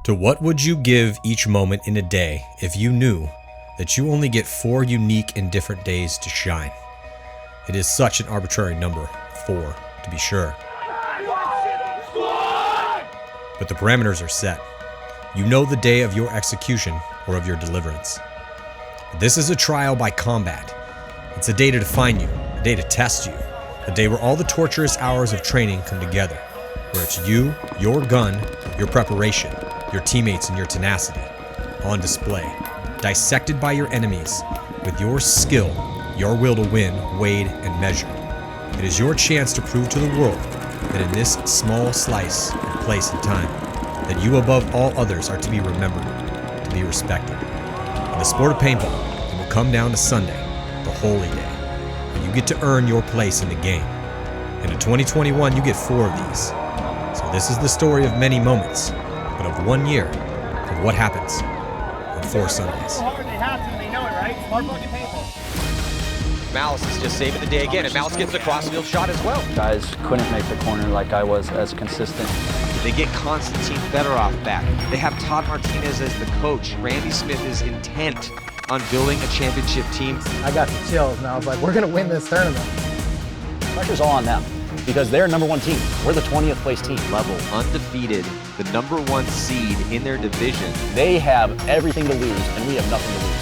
To what would you give each moment in a day if you knew that you only get 4 unique and different days to shine? It is such an arbitrary number, 4 to be sure. But the parameters are set. You know the day of your execution or of your deliverance. This is a trial by combat. It's a day to define you, a day to test you, a day where all the torturous hours of training come together, where it's you, your gun, your preparation, your teammates, and your tenacity on display, dissected by your enemies, with your skill, your will to win, weighed and measured. It is your chance to prove to the world that in this small slice of place and time, that you above all others are to be remembered, to be respected. In the sport of paintball, it will come down to Sunday, the holy day, where you get to earn your place in the game. And in 2021, you get 4 of these. So this is the story of many moments, but of 1 year of what happens on 4 Sundays. So hard, they have to, they know it, right? Smart bucket paintball. Malice is just saving the day again, and Malice gets the crossfield shot as well. Guys couldn't make the corner like I was as consistent. They get Constantine Fedorov back. They have Todd Martinez as the coach. Randy Smith is intent on building a championship team. I got the chills, and I was like, we're going to win this tournament. Pressure's all on them because they're number 1 team. We're the 20th place team. Level undefeated, the number 1 seed in their division. They have everything to lose, and we have nothing to lose.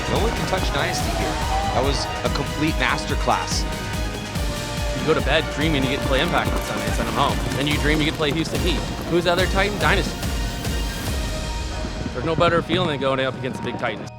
No one can touch Dynasty here. That was a complete masterclass. You go to bed dreaming you get to play Impact on Sunday and send them home. Then you dream you get to play Houston Heat. Who's the other Titan? Dynasty. There's no better feeling than going up against the big Titans.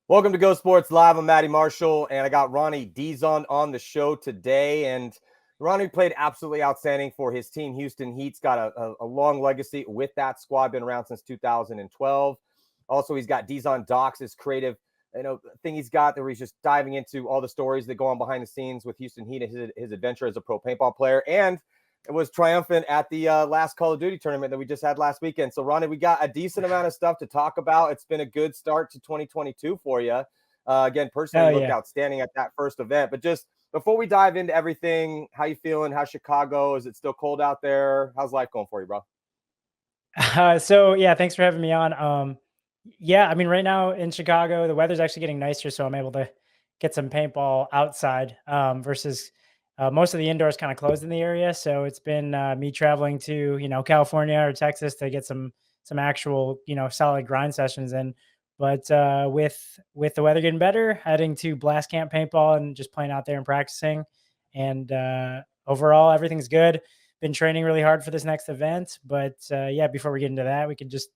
Welcome to Go Sports Live. I'm Matty Marshall, and I got Ronnie Dizon on the show today. And Ronnie played absolutely outstanding for his team. Houston Heat's got a long legacy with that squad, been around since 2012. Also, he's got Dizon Docs, his creative thing he's got where he's just diving into all the stories that go on behind the scenes with Houston Heat and his adventure as a pro paintball player. And it was triumphant at the last Call of Duty tournament that we just had last weekend. So, Ronnie, we got a decent amount of stuff to talk about. It's been a good start to 2022 for you. Again, personally, looked outstanding at that first event. But just before we dive into everything, how you feeling? How's Chicago? Is it still cold out there? How's life going for you, bro? So, yeah, thanks for having me on. Yeah, I mean, right now in Chicago, the weather's actually getting nicer, so I'm able to get some paintball outside versus most of the indoors kind of closed in the area. So it's been me traveling to, California or Texas to get some actual, solid grind sessions in. But with the weather getting better, heading to Blast Camp Paintball and just playing out there and practicing. And overall, everything's good. Been training really hard for this next event. But yeah, before we get into that, we could just,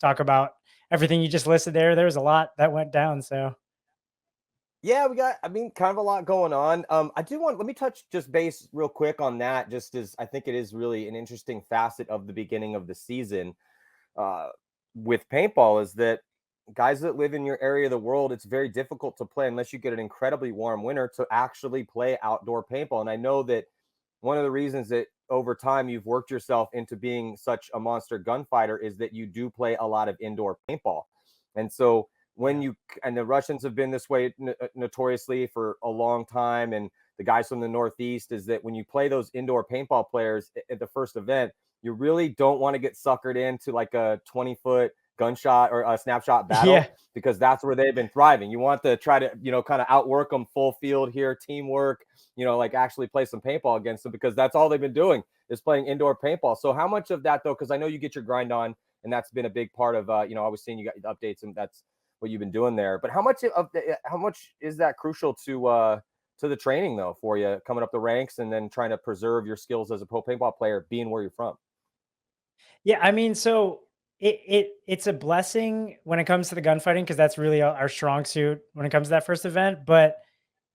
talk about everything you just listed there. There was a lot that went down. So. Yeah, we got, kind of a lot going on. Let me touch just base real quick on that, just as I think it is really an interesting facet of the beginning of the season with paintball, is that guys that live in your area of the world, it's very difficult to play unless you get an incredibly warm winter to actually play outdoor paintball. And I know that one of the reasons that over time you've worked yourself into being such a monster gunfighter is that you do play a lot of indoor paintball. And so and the Russians have been this way notoriously for a long time, and the guys from the Northeast, is that when you play those indoor paintball players at the first event, you really don't want to get suckered into like a 20-foot gunshot or a snapshot battle, because that's where they've been thriving. You want to try to, kind of outwork them full field here, teamwork, like actually play some paintball against them, because that's all they've been doing is playing indoor paintball. So how much of that, though, because I know you get your grind on, and that's been a big part of, I was seeing you got updates, and that's what you've been doing there. But how much is that crucial to the training, though, for you coming up the ranks and then trying to preserve your skills as a pro paintball player, being where you're from? Yeah, I mean, so it's a blessing when it comes to the gunfighting, because that's really our strong suit when it comes to that first event. But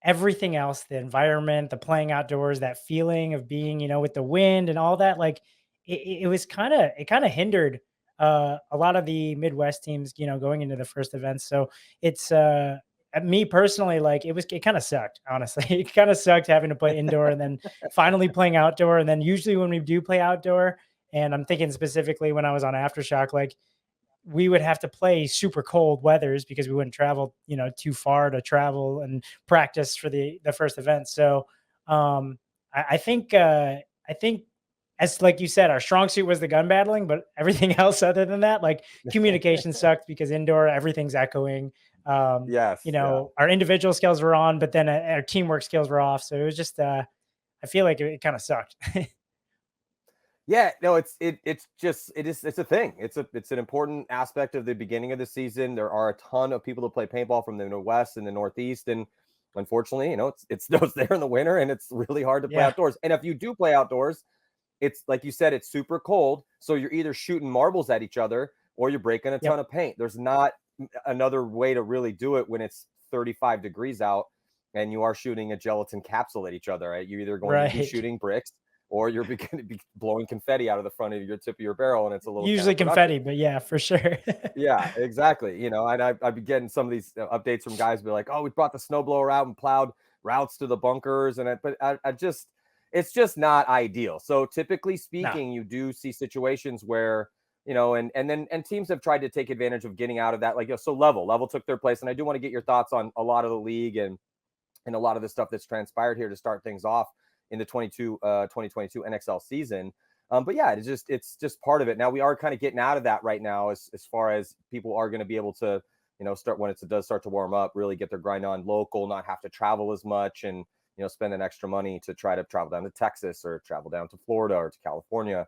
everything else, the environment, the playing outdoors, that feeling of being, with the wind and all that, like it kind of hindered a lot of the Midwest teams, going into the first event. So it's me personally, like it kind of sucked, honestly. It kind of sucked having to play indoor and then finally playing outdoor. And then usually when we do play outdoor, and I'm thinking specifically when I was on Aftershock, like we would have to play super cold weathers because we wouldn't travel, too far to travel and practice for the first event. So I think as like you said, our strong suit was the gun battling, but everything else other than that, like communication sucked because indoor everything's echoing. Yes. Yeah. Our individual skills were on, but then our teamwork skills were off. So it was just I feel like it kind of sucked. Yeah, no, it's a thing. It's an important aspect of the beginning of the season. There are a ton of people that play paintball from the Northwest and the Northeast, and unfortunately, it snows there in the winter, and it's really hard to play outdoors. And if you do play outdoors, it's like you said, it's super cold, so you're either shooting marbles at each other or you're breaking a ton of paint. There's not another way to really do it when it's 35 degrees out and you are shooting a gelatin capsule at each other. Right? You're either going to be shooting bricks, or you're going to be blowing confetti out of the front of your tip of your barrel, and it's a little usually confetti, but yeah, for sure. Yeah, exactly. And I've been getting some of these updates from guys be like, "Oh, we brought the snowblower out and plowed routes to the bunkers," and it's just not ideal. So typically speaking, you do see situations where and teams have tried to take advantage of getting out of that. Like, so level took their place, and I do want to get your thoughts on a lot of the league and a lot of the stuff that's transpired here to start things off in the 2022 NXL season. But yeah, it's just part of it. Now we are kind of getting out of that right now as far as people are going to be able to, start when it does start to warm up, really get their grind on local, not have to travel as much and, spend an extra money to try to travel down to Texas or travel down to Florida or to California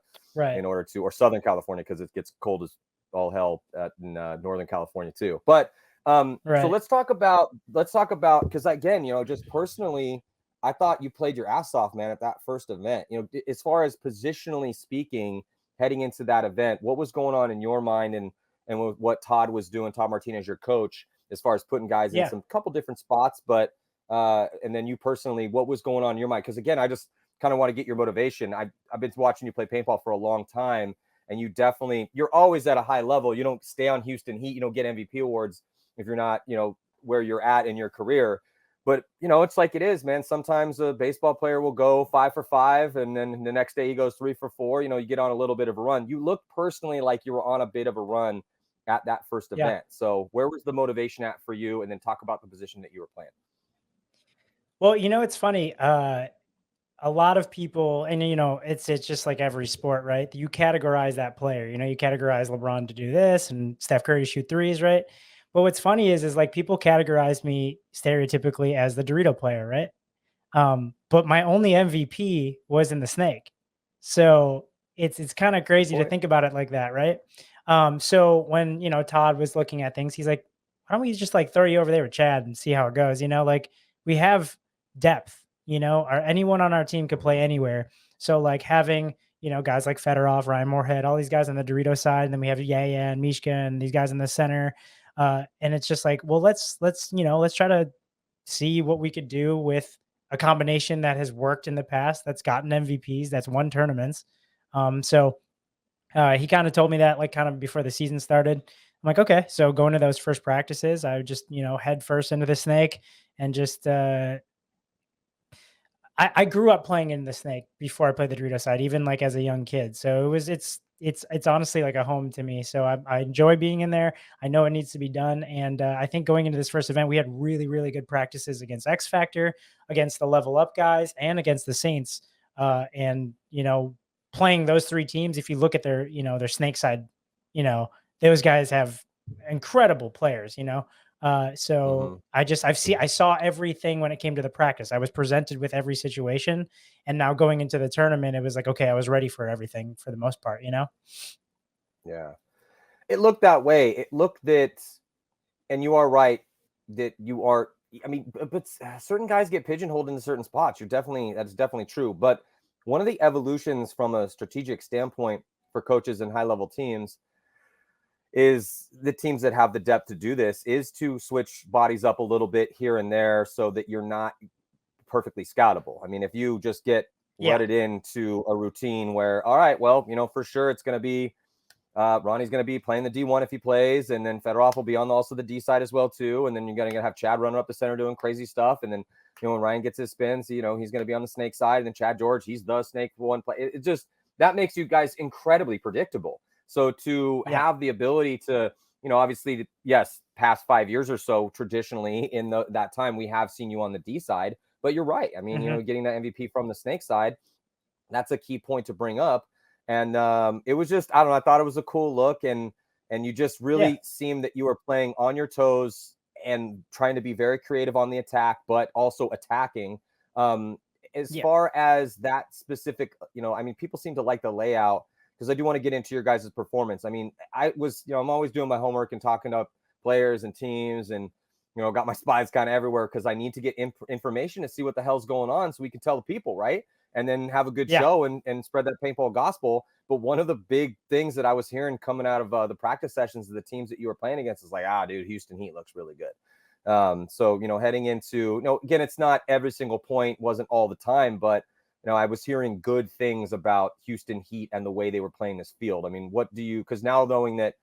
in order to, or Southern California, because it gets cold as all hell in Northern California too. But so let's talk about, because again, just personally, I thought you played your ass off, man, at that first event. As far as positionally speaking, heading into that event, what was going on in your mind and what Todd was doing, Todd Martinez, your coach, as far as putting guys in some couple different spots, but and then you personally, what was going on in your mind? Because again, I just kind of want to get your motivation. I've been watching you play paintball for a long time, and you're always at a high level. You don't stay on Houston Heat. You don't get MVP awards if you're not, where you're at in your career. But, it's like it is, man. Sometimes a baseball player will go 5 for 5, and then the next day he goes 3 for 4. You get on a little bit of a run. You look personally like you were on a bit of a run at that first event. So where was the motivation at for you? And then talk about the position that you were playing. Well, it's funny. A lot of people, and it's just like every sport, right? You categorize that player. You categorize LeBron to do this and Steph Curry to shoot threes, right? But what's funny is like people categorize me stereotypically as the Dorito player, right? But my only MVP was in the snake. So it's kind of crazy to think about it like that, right? So when, Todd was looking at things, he's like, why don't we just like throw you over there with Chad and see how it goes? Like we have depth, or anyone on our team could play anywhere. So like having, guys like Fedorov, Ryan Moorhead, all these guys on the Dorito side, and then we have Yaya and Mishka and these guys in the center. And it's just like, well, let's try to see what we could do with a combination that has worked in the past, that's gotten MVPs, that's won tournaments. So he kind of told me that like kind of before the season started. I'm like, okay. So going to those first practices, I would just, head first into the snake and just, I grew up playing in the snake before I played the Dorito side, even like as a young kid. So it's honestly like a home to me. So I enjoy being in there. I know it needs to be done. And I think going into this first event, we had really, really good practices against X Factor, against the level up guys, and against the Saints. And, playing those three teams, if you look at their, their snake side, those guys have incredible players, so I saw everything when it came to the practice. I was presented with every situation, and now going into the tournament, it was like, okay, I was ready for everything for the most part, Yeah. It looked that way. It looked that, and you are right that you are, but certain guys get pigeonholed into certain spots. That's definitely true. But one of the evolutions from a strategic standpoint for coaches and high level teams is the teams that have the depth to do this is to switch bodies up a little bit here and there so that you're not perfectly scoutable. If you just get letted into a routine where, all right, well, for sure it's going to be Ronnie's going to be playing the D1 if he plays, and then Fedorov will be on also the D side as well too, and then you're going to have Chad running up the center doing crazy stuff, and then when Ryan gets his spins, he's going to be on the snake side, and then Chad George, he's the snake one play. It just, that makes you guys incredibly predictable. So to have the ability to, obviously, yes, past 5 years or so, traditionally in that time, we have seen you on the D side, but you're right. I mean, getting that MVP from the Snake side, that's a key point to bring up. And it was just, I don't know, I thought it was a cool look, and you just really seemed that you were playing on your toes and trying to be very creative on the attack, but also attacking. As far as that specific, I mean, people seem to like the layout, because I do want to get into your guys' performance. I mean, I was, I'm always doing my homework and talking to players and teams, and, got my spies kind of everywhere, because I need to get information to see what the hell's going on so we can tell the people, right? And then have a good show and spread that paintball gospel. But one of the big things that I was hearing coming out of the practice sessions of the teams that you were playing against is like, dude, Houston Heat looks really good. So, heading into, again, it's not every single point, wasn't all the time, but, I was hearing good things about Houston Heat and the way they were playing this field. I mean, because now knowing that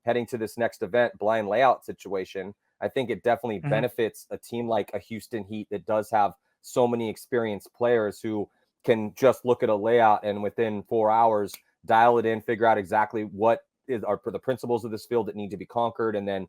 heading to this next event, blind layout situation, I think it definitely benefits a team like a Houston Heat that does have so many experienced players who can just look at a layout and within 4 hours dial it in, figure out exactly what are the principles of this field that need to be conquered, and then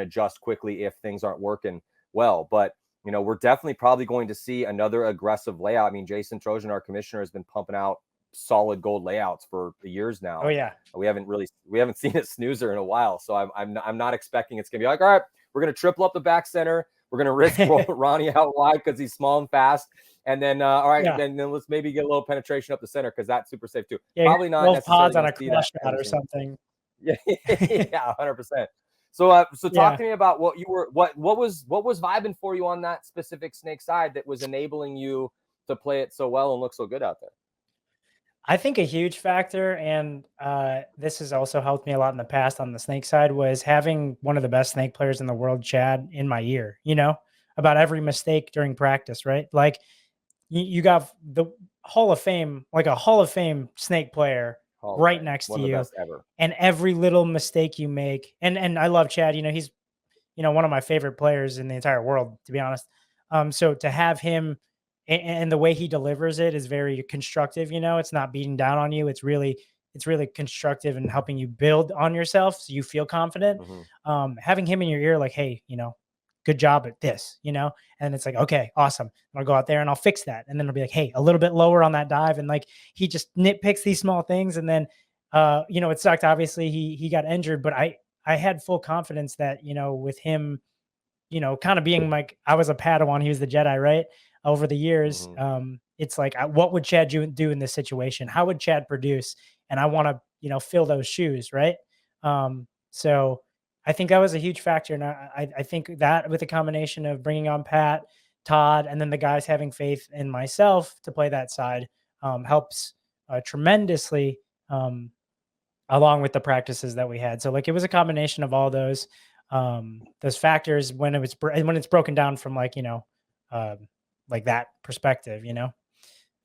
adjust quickly if things aren't working well. But we're definitely probably going to see another aggressive layout. I mean, Jason Trojan, our commissioner, has been pumping out solid gold layouts for years now. Oh yeah, we haven't seen a snoozer in a while, so I'm not expecting it's gonna be like, all right, we're gonna triple up the back center, we're gonna risk Ronnie out wide because he's small and fast. And then, all right, then let's maybe get a little penetration up the center, because that's super safe too. Yeah, probably not necessarily pods on a clutch shot or something. Yeah, 100%. So talk to me about what was vibing for you on that specific Snake side that was enabling you to play it so well and look so good out there. I think a huge factor, and this has also helped me a lot in the past on the Snake side, was having one of the best Snake players in the world, Chad, in my ear, about every mistake during practice, right? Like you got the Hall of Fame, like a Hall of Fame Snake player right next to you, and every little mistake you make. And I love Chad, he's, one of my favorite players in the entire world, to be honest. So to have him and the way he delivers it is very constructive. It's not beating down on you. It's really constructive and helping you build on yourself so you feel confident. Having him in your ear, like, hey, good job at this, and it's like, okay, awesome. I'll go out there and I'll fix that. And then it'll be like, hey, a little bit lower on that dive. And like, he just nitpicks these small things. And then, it sucked. Obviously he got injured, but I had full confidence that, with him, kind of being like, I was a Padawan, he was the Jedi, right? Over the years, it's like, what would Chad do in this situation? How would Chad produce? And I want to, fill those shoes, right? So I think that was a huge factor. And I think that with a combination of bringing on Pat, Todd, and then the guys having faith in myself to play that side helps tremendously, along with the practices that we had. So like, it was a combination of all those factors when it's broken down from like, like that perspective,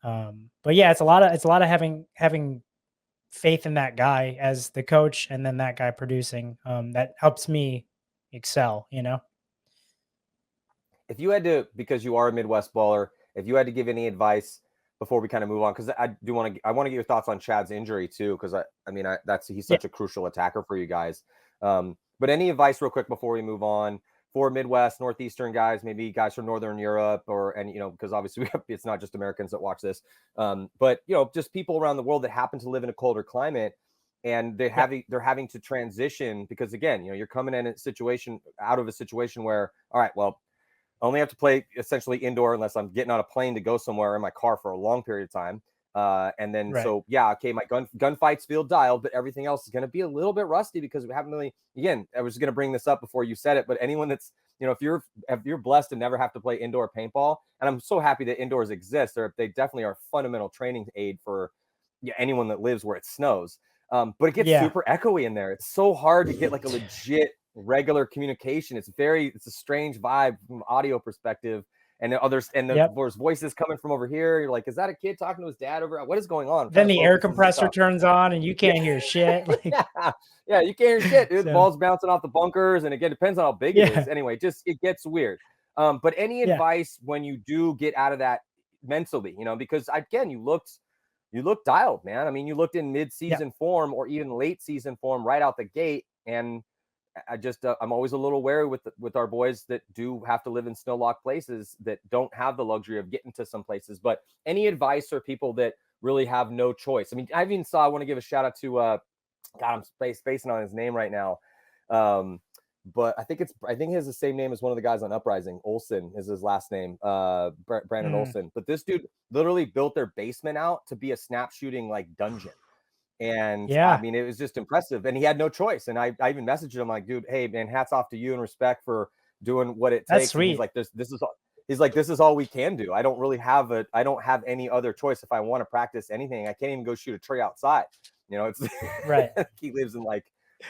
but yeah, it's a lot of having faith in that guy as the coach, and then that guy producing, that helps me excel. If you had to, because you are a Midwest baller, if you had to give any advice before we kind of move on, because I want to get your thoughts on Chad's injury too, because he's such a crucial attacker for you guys. But any advice real quick before we move on for Midwest, Northeastern guys, maybe guys from Northern Europe, because obviously it's not just Americans that watch this, but just people around the world that happen to live in a colder climate, and they're having to transition, because again, you're coming in out of a situation where, all right, well, I only have to play essentially indoor unless I'm getting on a plane to go somewhere in my car for a long period of time. And then, my gunfights feel dialed, but everything else is going to be a little bit rusty, because we haven't really, again, I was going to bring this up before you said it, but anyone that's, if you're blessed to never have to play indoor paintball, and I'm so happy that indoors exist, they definitely are a fundamental training aid for anyone that lives where it snows. But it gets super echoey in there. It's so hard to get like a legit regular communication. It's a strange vibe from audio perspective. And there's voices coming from over here. You're like, is that a kid talking to his dad over? What is going on? Then the air compressor turns on and you can't hear shit. Like, yeah, you can't hear shit, dude. The ball's bouncing off the bunkers, and again, depends on how big it is. Anyway, it gets weird. But any advice when you do get out of that mentally, because again, you looked you looked dialed, man. I mean, you looked in mid-season form or even late season form right out the gate. And I just, I'm always a little wary with our boys that do have to live in snow-locked places that don't have the luxury of getting to some places. But any advice for people that really have no choice? I mean, I even saw, I want to give a shout out to, God, I'm spacing on his name right now. But I think he has the same name as one of the guys on Uprising. Olsen is his last name, Brandon Olsen. But this dude literally built their basement out to be a snap shooting like dungeon. And I mean, it was just impressive. And he had no choice. And I even messaged him like, dude, hey man, hats off to you and respect for doing what it takes. That's sweet. And he's like, this is all we can do. I don't have any other choice. If I want to practice anything, I can't even go shoot a tree outside. You know, it's right. He lives in like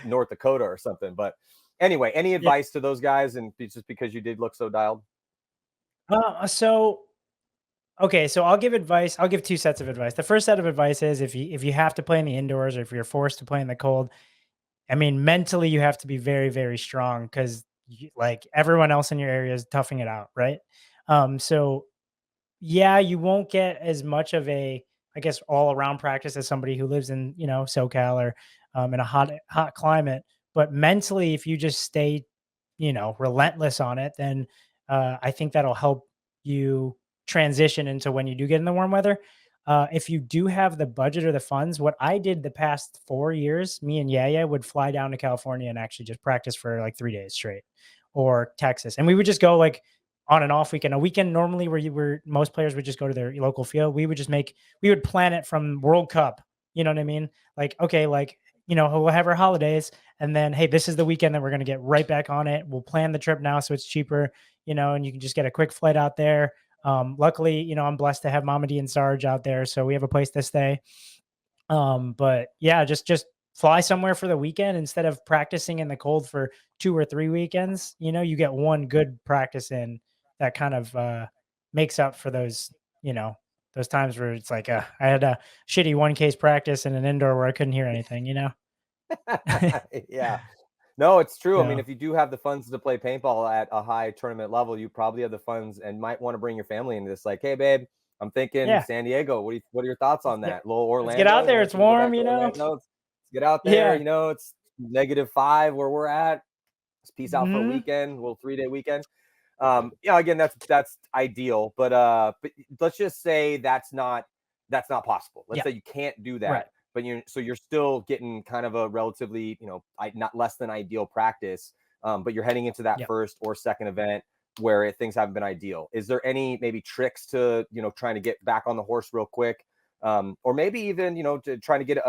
North Dakota or something. But anyway, any advice to those guys? And just because you did look so dialed. Okay, so I'll give advice. I'll give two sets of advice. The first set of advice is if you have to play in the indoors or if you're forced to play in the cold, I mean, mentally you have to be very, very strong because like everyone else in your area is toughing it out, right? So yeah, you won't get as much of a, I guess, all around practice as somebody who lives in, SoCal or in a hot climate. But mentally, if you just stay, relentless on it, then I think that'll help you transition into when you do get in the warm weather. If you do have the budget or the funds, what I did the past 4 years, me and Yaya would fly down to California and actually just practice for like 3 days straight, or Texas. And we would just go like on and off weekend. A weekend normally where most players would just go to their local field. We would plan it from World Cup. You know what I mean? Like, okay, like, we'll have our holidays and then, hey, this is the weekend that we're going to get right back on it. We'll plan the trip now so it's cheaper, and you can just get a quick flight out there. Luckily, I'm blessed to have Mama D and Sarge out there, so we have a place to stay. But yeah, just fly somewhere for the weekend instead of practicing in the cold for 2 or 3 weekends. You get one good practice in that kind of makes up for those, those times where it's like I had a shitty 1 case practice in an indoor where I couldn't hear anything, Yeah. No, it's true. So, I mean, if you do have the funds to play paintball at a high tournament level, you probably have the funds and might want to bring your family into this. Like, hey, babe, I'm thinking San Diego. What are your thoughts on that? Little Orlando. Let's get out there. It's warm, Let's get out there. It's -5 where we're at. Let's peace out for a weekend, a little 3-day weekend. Again, that's ideal, but let's just say that's not possible. Let's say you can't do that. Right. But you're still getting kind of a relatively, not less than ideal practice. But you're heading into that first or second event where things haven't been ideal. Is there any maybe tricks to, trying to get back on the horse real quick? Or maybe even, to try to get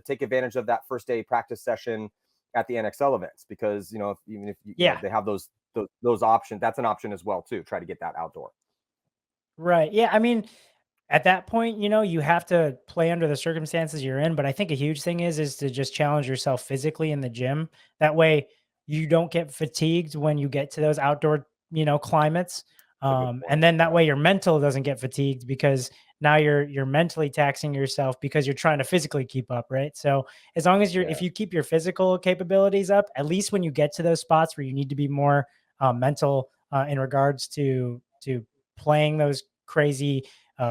take advantage of that first day practice session at the NXL events, because, even if they have those options, that's an option as well too. Try to get that outdoor. Right. Yeah. I mean, at that point, you have to play under the circumstances you're in. But I think a huge thing is to just challenge yourself physically in the gym. That way you don't get fatigued when you get to those outdoor, climates. And then that way your mental doesn't get fatigued because now you're mentally taxing yourself because you're trying to physically keep up. Right. So as long as if you keep your physical capabilities up, at least when you get to those spots where you need to be more mental in regards to playing those crazy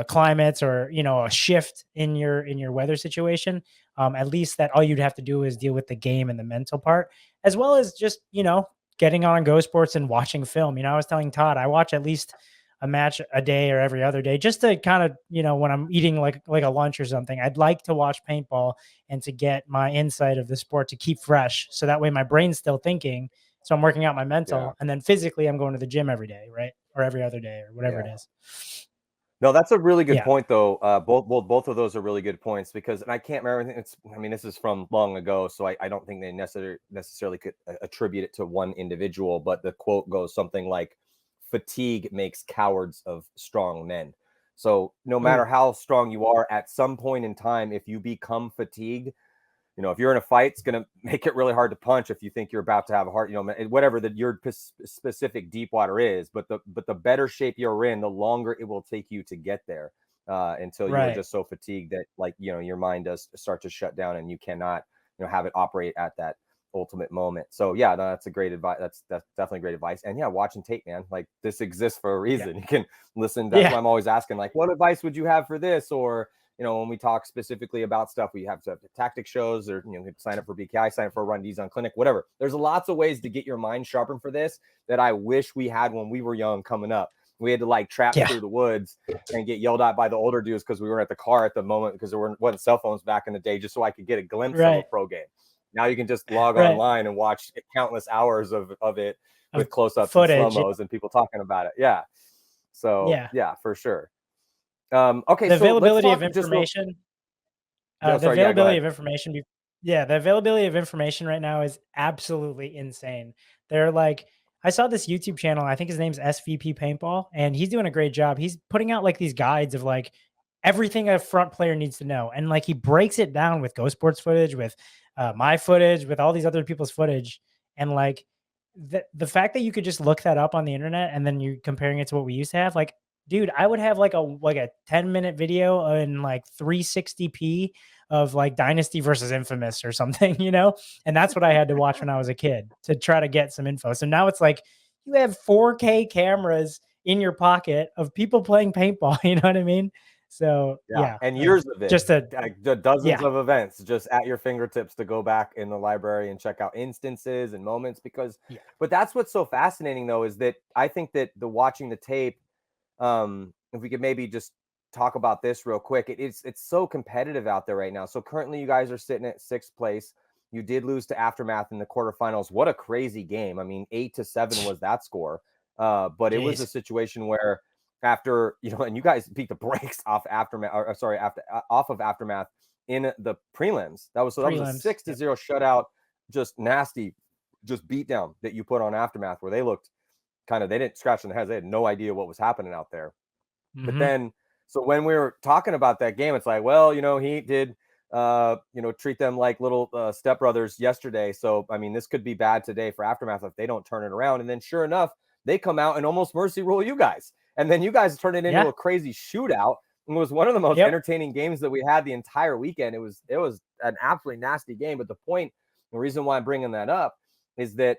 climates or a shift in your weather situation, at least that all you'd have to do is deal with the game and the mental part, as well as just getting on Go Sports and watching film. I was telling Todd I watch at least a match a day or every other day just to kind of when I'm eating like a lunch or something. I'd like to watch paintball and to get my insight of the sport to keep fresh, so that way my brain's still thinking. So I'm working out my mental, and then physically I'm going to the gym every day, right, or every other day or whatever it is. No, that's a really good point, though. Both of those are really good points because, and I can't remember. This is from long ago, so I don't think they necessarily could attribute it to one individual. But the quote goes something like, "Fatigue makes cowards of strong men." So no matter how strong you are, at some point in time, if you become fatigued, if you're in a fight, it's going to make it really hard to punch if you think you're about to have a heart, whatever your specific deep water is. But the better shape you're in, the longer it will take you to get there until you're just so fatigued that your mind does start to shut down and you cannot, have it operate at that ultimate moment. So yeah, no, that's a great advice. That's definitely great advice. And watching tape, man, like this exists for a reason. You can listen. That's why I'm always asking, like, what advice would you have for this? Or, when we talk specifically about stuff, we have to have tactic shows, or sign up for BKI, sign up for a Ronnie Dizon clinic, whatever. There's lots of ways to get your mind sharpened for this that I wish we had when we were young coming up. We had to like trap through the woods and get yelled at by the older dudes because we were at the car at the moment, because there wasn't cell phones back in the day, just so I could get a glimpse of a pro game. Now you can just log online and watch countless hours of it with close-ups and slow-mos and people talking about it. Yeah. So yeah, for sure. Okay. The availability of information. The availability of information right now is absolutely insane. They're like, I saw this YouTube channel, I think his name's SVP Paintball, and he's doing a great job. He's putting out like these guides of like everything a front player needs to know. And like he breaks it down with Ghost Sports footage, with my footage, with all these other people's footage. And like the fact that you could just look that up on the internet and then you're comparing it to what we used to have, like, dude, I would have like a 10-minute video in like 360p of like Dynasty versus Infamous or something, and that's what I had to watch when I was a kid to try to get some info. So now it's like you have 4K cameras in your pocket of people playing paintball. You know what I mean? So yeah, and years of it, just dozens of events just at your fingertips to go back in the library and check out instances and moments. But that's what's so fascinating though, is that I think that watching the tape, if we could maybe just talk about this real quick, it's so competitive out there right now. So currently you guys are sitting at 6th place. You did lose to Aftermath in the quarterfinals. What a crazy game. I mean, 8-7 was that score. But it was a situation where after, and you guys beat the brakes off Aftermath, off of Aftermath in the prelims. That was a 6-0 shutout, just nasty, just beat down that you put on Aftermath, where they looked they didn't scratch their heads. They had no idea what was happening out there. But then, so when we were talking about that game, it's like, well, he did, treat them like little stepbrothers yesterday. So, I mean, this could be bad today for Aftermath if they don't turn it around. And then sure enough, they come out and almost mercy rule you guys. And then you guys turn it into a crazy shootout. And it was one of the most entertaining games that we had the entire weekend. It was an absolutely nasty game. But the reason why I'm bringing that up is that,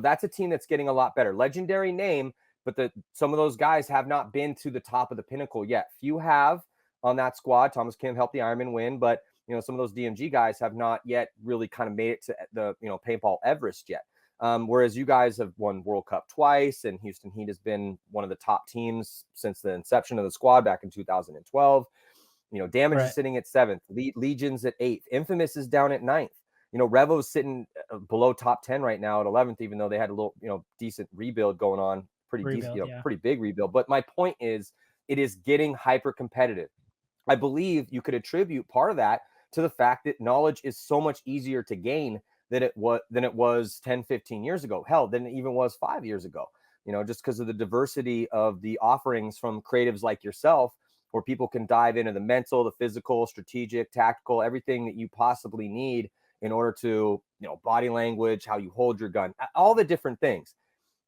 that's a team that's getting a lot better. Legendary name, but some of those guys have not been to the top of the pinnacle yet. Few have on that squad. Thomas Kim helped the Ironman win, but some of those DMG guys have not yet really kind of made it to the Paintball Everest yet. Whereas you guys have won World Cup twice, and Houston Heat has been one of the top teams since the inception of the squad back in 2012. Damage is sitting at 7th, Legion's at 8th, Infamous is down at 9th. Revo's sitting below top 10 right now at 11th, even though they had a little, decent rebuild going on, pretty big rebuild. But my point is, it is getting hyper competitive. I believe you could attribute part of that to the fact that knowledge is so much easier to gain than it was 10, 15 years ago. Hell, than it even was 5 years ago, just because of the diversity of the offerings from creatives like yourself, where people can dive into the mental, the physical, strategic, tactical, everything that you possibly need in order to, body language, how you hold your gun, all the different things.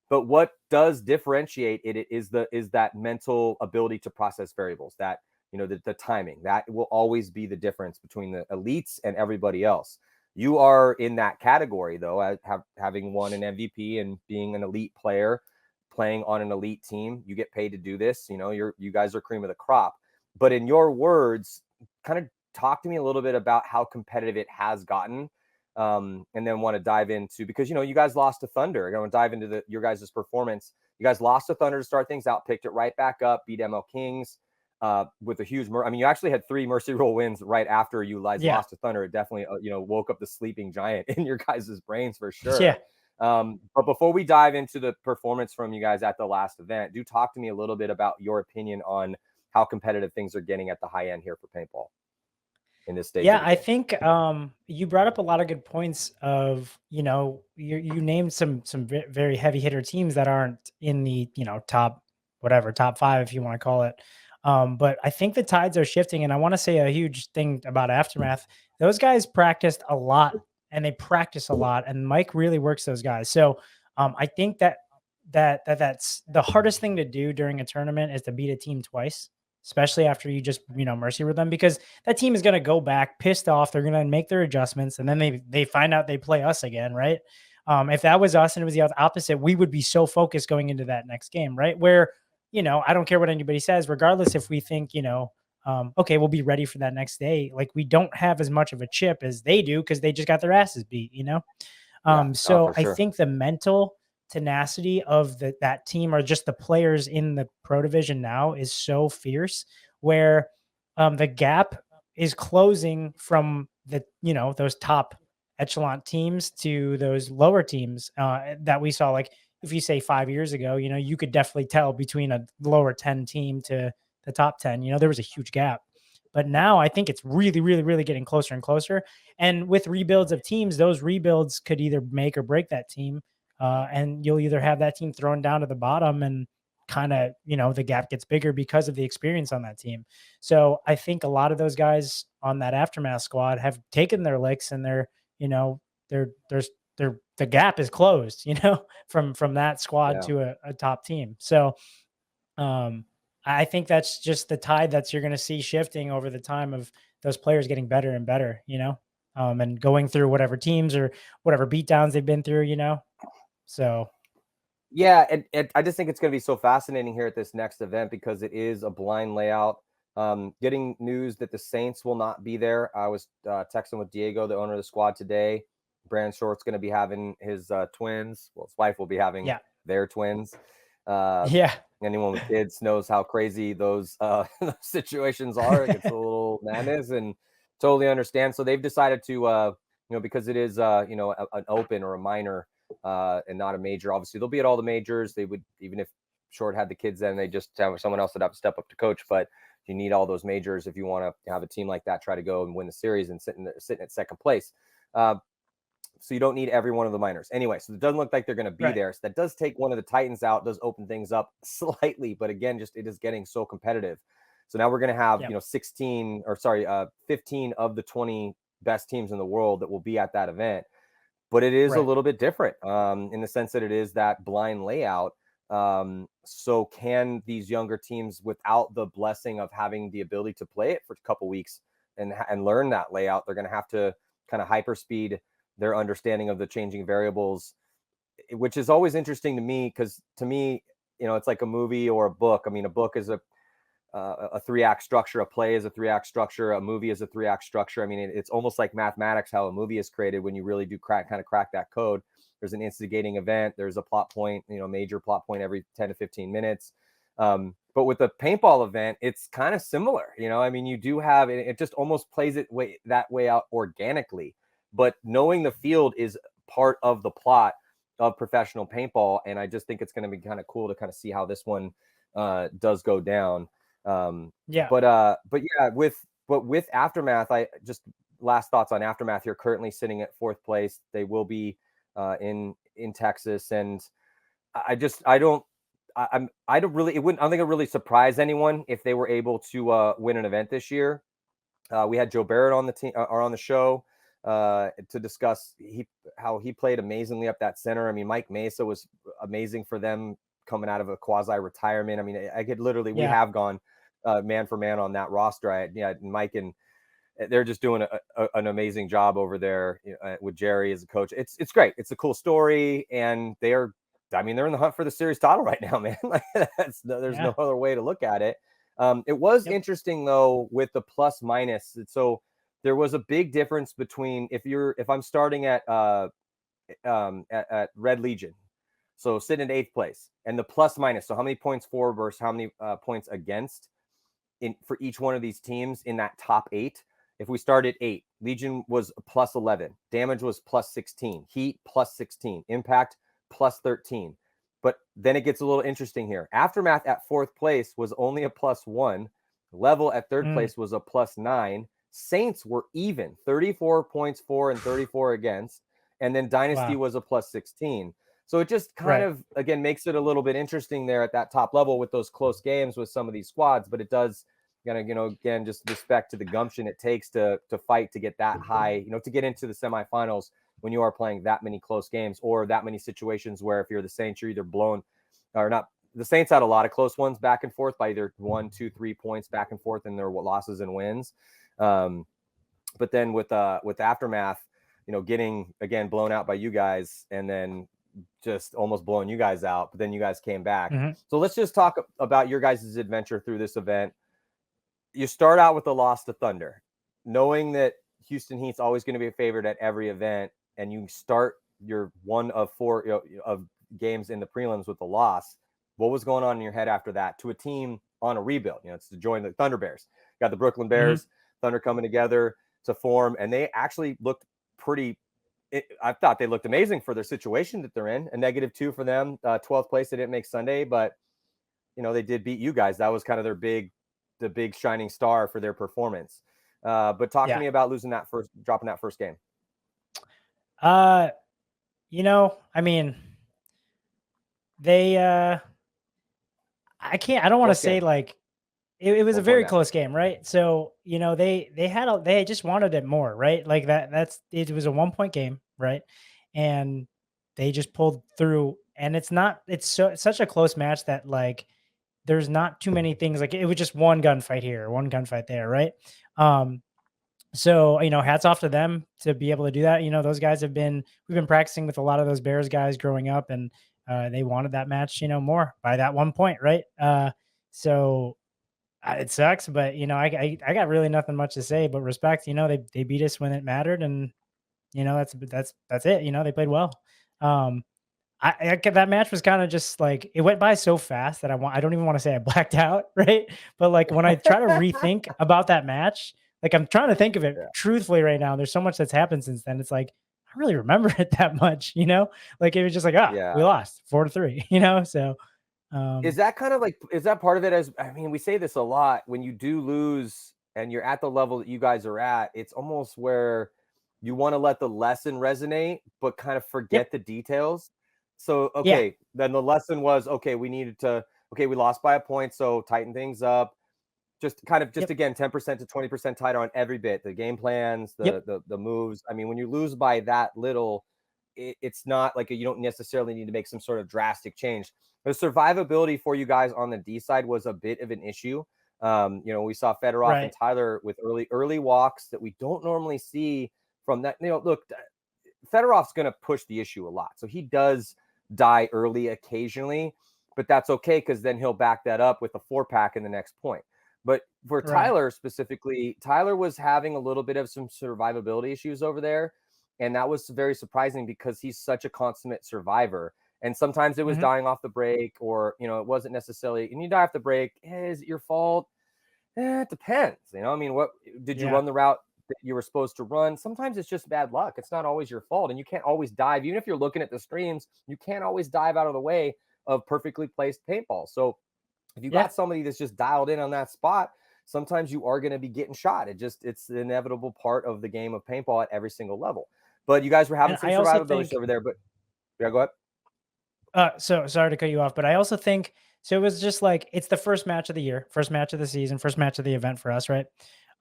But what does differentiate it is that mental ability to process variables, that, the timing. That will always be the difference between the elites and everybody else. You are in that category, though, having won an MVP and being an elite player, playing on an elite team. You get paid to do this. You guys are cream of the crop. But in your words, kind of talk to me a little bit about how competitive it has gotten, and then want to dive into, because you guys lost to Thunder. I want to dive into your guys' performance. You guys lost to Thunder to start things out, picked it right back up, beat ML Kings with a huge. You actually had 3 mercy roll wins right after you lost to Thunder. It definitely woke up the sleeping giant in your guys' brains for sure. Yeah. But before we dive into the performance from you guys at the last event, do talk to me a little bit about your opinion on how competitive things are getting at the high end here for paintball in this stage. Yeah, I think you brought up a lot of good points of, you named some very heavy hitter teams that aren't in the, top 5, if you want to call it. But I think the tides are shifting, and I want to say a huge thing about Aftermath. Those guys practiced a lot, and they practice a lot, and Mike really works those guys. So I think that's the hardest thing to do during a tournament, is to beat a team twice, especially after you just, mercy with them, because that team is going to go back pissed off. They're going to make their adjustments, and then they find out they play us again, right? If that was us and it was the opposite, we would be so focused going into that next game, right? Where, I don't care what anybody says, regardless if we think, okay, we'll be ready for that next day. Like, we don't have as much of a chip as they do because they just got their asses beat, you know? Yeah. Oh, So for I sure. think the mental tenacity of that team, or just the players in the pro division now, is so fierce, where the gap is closing from those top echelon teams to those lower teams that we saw. Like, if you say 5 years ago, you could definitely tell between a lower 10 team to the top 10, there was a huge gap. But now I think it's really, really, really getting closer and closer. And with rebuilds of teams, those rebuilds could either make or break that team. And you'll either have that team thrown down to the bottom, and kind of, the gap gets bigger because of the experience on that team. So I think a lot of those guys on that Aftermath squad have taken their licks, and the gap is closed, from that squad Yeah. to a top team. So I think that's just the tide that you're going to see shifting over the time of those players getting better and better, and going through whatever teams or whatever beatdowns they've been through, So Yeah, and I just think it's going to be so fascinating here at this next event because it is a blind layout. Getting news that the Saints will not be there. I was texting with Diego, the owner of the squad, today. Brandon Short's going to be having his twins. Well, his wife will be having their twins. yeah. Anyone with kids knows how crazy those situations are. It gets a little madness, and totally understand. So they've decided to, because it is, an open or a minor and not a major. Obviously, they'll be at all the majors. They would, even if Short had the kids, then they just have someone else that have to step up to coach. But you need all those majors if you want to have a team like that try to go and win the series and sitting at second place. So you don't need every one of the minors. Anyway, so it doesn't look like they're going to be there. So that does take one of the Titans out, does open things up slightly. But again, just it is getting so competitive. So now we're going to have, 15 of the 20 best teams in the world that will be at that event. But it is a little bit different in the sense that it is that blind layout. So can these younger teams, without the blessing of having the ability to play it for a couple weeks and learn that layout, they're going to have to kind of hyperspeed their understanding of the changing variables, which is always interesting to me, because to me, it's like a movie or a book. I mean, a book is a 3-act structure, a play is a 3-act structure, a movie is a 3-act structure. I mean, it's almost like mathematics, how a movie is created when you really do crack that code. There's an instigating event, there's a plot point, major plot point every 10 to 15 minutes. But with the paintball event, it's kind of similar. I mean, you do have it just almost plays it that way out organically. But knowing the field is part of the plot of professional paintball, and I just think it's going to be kind of cool to kind of see how this one does go down. But yeah, with Aftermath, I just last thoughts on Aftermath. You're currently sitting at 4th place. They will be in Texas, and I don't think it would really surprise anyone if they were able to win an event this year. We had Joe Barrett on the team or on the show to discuss how he played amazingly up that center. I mean, Mike Mesa was amazing for them coming out of a quasi retirement. I mean, I could literally, we have gone man for man on that roster. Mike, and they're just doing an amazing job over there with Jerry as a coach. It's great. It's a cool story, and they're in the hunt for the series title right now, man. Like there's no other way to look at it. It was interesting though with the plus minus. So there was a big difference between if I'm starting at Red Legion, so sitting at 8th place, and the plus minus. So how many points for versus how many points against for each one of these teams in that top 8. If we start at 8, Legion was plus 11, Damage was plus 16, Heat plus 16, Impact plus 13. But then it gets a little interesting here. Aftermath at 4th place was only a plus 1. Level at 3rd place was a plus 9. Saints were even, 34 points for and 34 against. And then Dynasty was a plus 16. So it just kind of, again, makes it a little bit interesting there at that top level with those close games with some of these squads. But it does, again, just respect to the gumption it takes to fight to get that high, to get into the semifinals when you are playing that many close games or that many situations where if you're the Saints, you're either blown or not. The Saints had a lot of close ones back and forth by either 1, 2, 3 points back and forth in their losses and wins. But then with Aftermath, getting again blown out by you guys and then just almost blowing you guys out, but then you guys came back. So let's just talk about your guys' adventure through this event. you start out with the loss to Thunder, knowing that Houston Heat's always going to be a favorite at every event, and you start your one of 4 of games in the prelims with the loss. What was going on in your head after that to a team on a rebuild? It's to join the Thunder Bears. Got the Brooklyn Bears, Thunder coming together to form, and they actually looked pretty. I thought they looked amazing for their situation that they're in. A -2 for them, 12th place. They didn't make Sunday, but they did beat you guys. That was kind of the big shining star for their performance. But talk to me about dropping that first game. I mean, they I don't want to say like it was a very close game, right? So, they just wanted it more, right? Like it was a 1-point game, right? And they just pulled through, and it's such a close match that like there's not too many things. Like it was just one gunfight here, one gunfight there, right? So, hats off to them to be able to do that. Those guys we've been practicing with a lot of those Bears guys growing up, and they wanted that match, more by that 1 point, right? So it sucks, but I got really nothing much to say but respect. They beat us when it mattered, and that's it. They played well. That match was kind of just like it went by so fast that I don't even want to say I blacked out, right? But like when I try to rethink about that match, like I'm trying to think of it truthfully right now. There's so much that's happened since then. It's like I really remember it that much, Like it was just like, we lost 4-3, So is that kind of like, is that part of it? We say this a lot, when you do lose and you're at the level that you guys are at, it's almost where you want to let the lesson resonate, but kind of forget the details. So, then the lesson was, we lost by a point. So tighten things up, again, 10% to 20% tighter on every bit, the game plans, the moves. When you lose by that little, it's not like you don't necessarily need to make some sort of drastic change. The survivability for you guys on the D side was a bit of an issue. We saw Fedorov and Tyler with early walks that we don't normally see from that. Look, Fedorov's going to push the issue a lot. So he does die early occasionally, but that's okay because then he'll back that up with a 4-pack in the next point. But for Tyler specifically, Tyler was having a little bit of some survivability issues over there. And that was very surprising because he's such a consummate survivor. And sometimes it was dying off the break, or, it wasn't necessarily, and you die off the break. Is it your fault? It depends. What did you run the route that you were supposed to run? Sometimes it's just bad luck. It's not always your fault. And you can't always dive. Even if you're looking at the streams, you can't always dive out of the way of perfectly placed paintball. So if you got somebody that's just dialed in on that spot, sometimes you are going to be getting shot. It's the inevitable part of the game of paintball at every single level. But you guys were having some survivability over there. But go ahead. So sorry to cut you off, but I also think so. It was just like it's the first match of the year, first match of the season, first match of the event for us, right?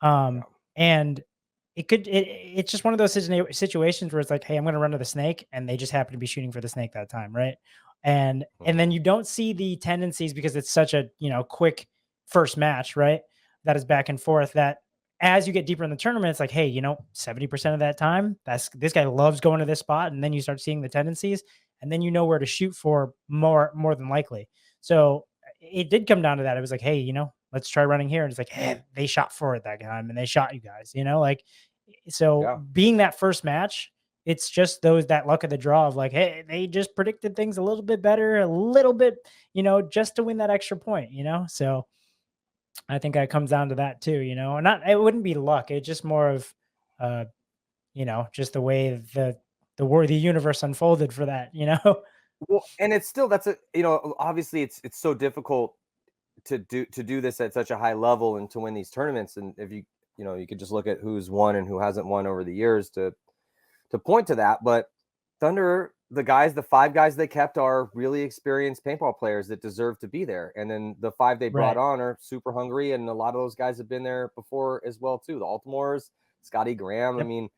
And it's just one of those situations where it's like, hey, I'm going to run to the snake, and they just happen to be shooting for the snake that time, right? And then you don't see the tendencies because it's such a quick first match, right? That is back and forth. That as you get deeper in the tournament, it's like, hey, 70% of that time, this guy loves going to this spot, and then you start seeing the tendencies, and then where to shoot for more than likely. So it did come down to that. It was like, hey, let's try running here, and it's like, hey, they shot for it that time, and they shot you guys, being that first match, it's just that luck of the draw of like, hey, they just predicted things a little bit better, a little bit, just to win that extra point, So I think it comes down to that too, and it wouldn't be luck. It's just more of, just the way the universe unfolded for that, Well, and it's still, obviously it's so difficult to do this at such a high level and to win these tournaments. And if you could just look at who's won and who hasn't won over the years to point to that. But Thunder, the 5 guys they kept are really experienced paintball players that deserve to be there. And then the 5 they brought on are super hungry. And a lot of those guys have been there before as well, too. The Altamores, Scotty Graham.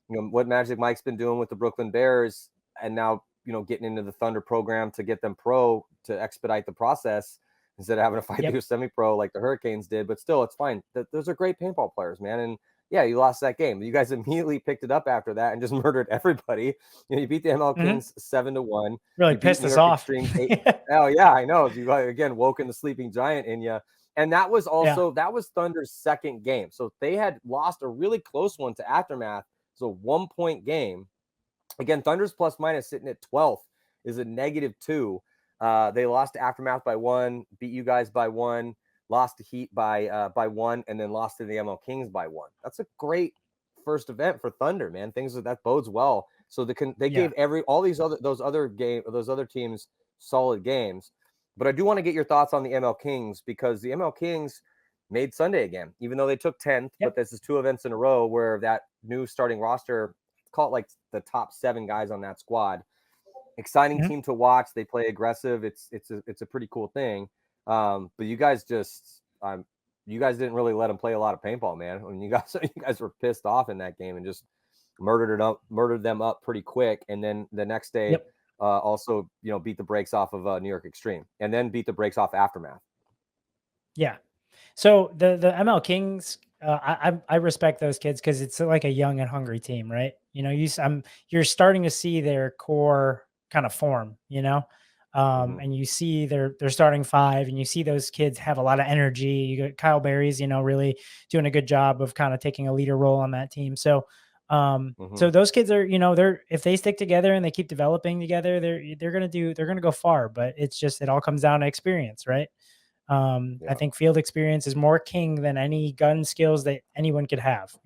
What Magic Mike's been doing with the Brooklyn Bears, and now, getting into the Thunder program to get them pro to expedite the process instead of having to fight through semi-pro like the Hurricanes did. But still, it's fine. Those are great paintball players, man. And you lost that game. You guys immediately picked it up after that and just murdered everybody. You beat the ML Kings 7-1. Really pissed us off. Oh yeah, I know. You again woken the sleeping giant in you. And that was also that was Thunder's second game. So they had lost a really close one to Aftermath. It's a 1-point game. Again, Thunder's plus minus sitting at 12th is a -2. They lost to Aftermath by 1, beat you guys by 1, lost to Heat by 1, and then lost to the ML Kings by 1. That's a great first event for Thunder, man. Things that bodes well. So they gave all those other teams solid games. But I do want to get your thoughts on the ML Kings, because the ML Kings made Sunday again, even though they took 10th. But this is 2 events in a row where that new starting roster, call it like the top 7 guys on that squad. Exciting team to watch. They play aggressive. It's a pretty cool thing. But you guys didn't really let them play a lot of paintball, man. I mean, you guys were pissed off in that game and just murdered them up pretty quick. And then the next day, also, beat the brakes off of New York Extreme, and then beat the brakes off Aftermath. Yeah. So the ML Kings, I respect those kids because it's like a young and hungry team, right? You're starting to see their core kind of form, and you see their starting 5, and you see those kids have a lot of energy. You got Kyle Berry's, really doing a good job of kind of taking a leader role on that team. So so those kids are, if they stick together and they keep developing together, they're going to go far, but it all comes down to experience, right? I think field experience is more king than any gun skills that anyone could have,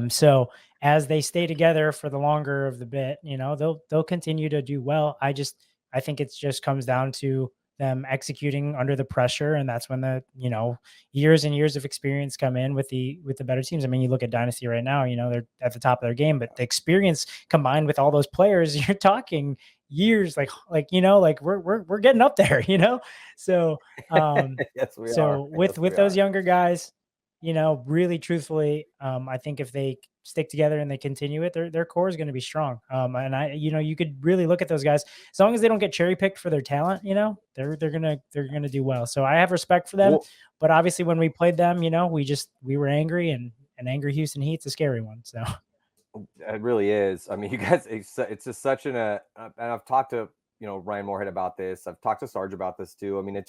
so as they stay together for the longer of the bit, they'll continue to do well. I think it just comes down to them executing under the pressure. And that's when the, years and years of experience come in with the better teams. I mean, you look at Dynasty right now, they're at the top of their game, but the experience combined with all those players, you're talking years, like we're getting up there, So, yes, we so are. with those younger guys, really truthfully, I think if they stick together and they continue it, their core is going to be strong. And you could really look at those guys, as long as they don't get cherry picked for their talent, they're going to do well. So I have respect for them, but obviously when we played them, we were angry, and an angry Houston Heat's a scary one. So it really is. I mean, you guys, it's just such and I've talked to, Ryan Moorhead about this. I've talked to Sarge about this too. I mean,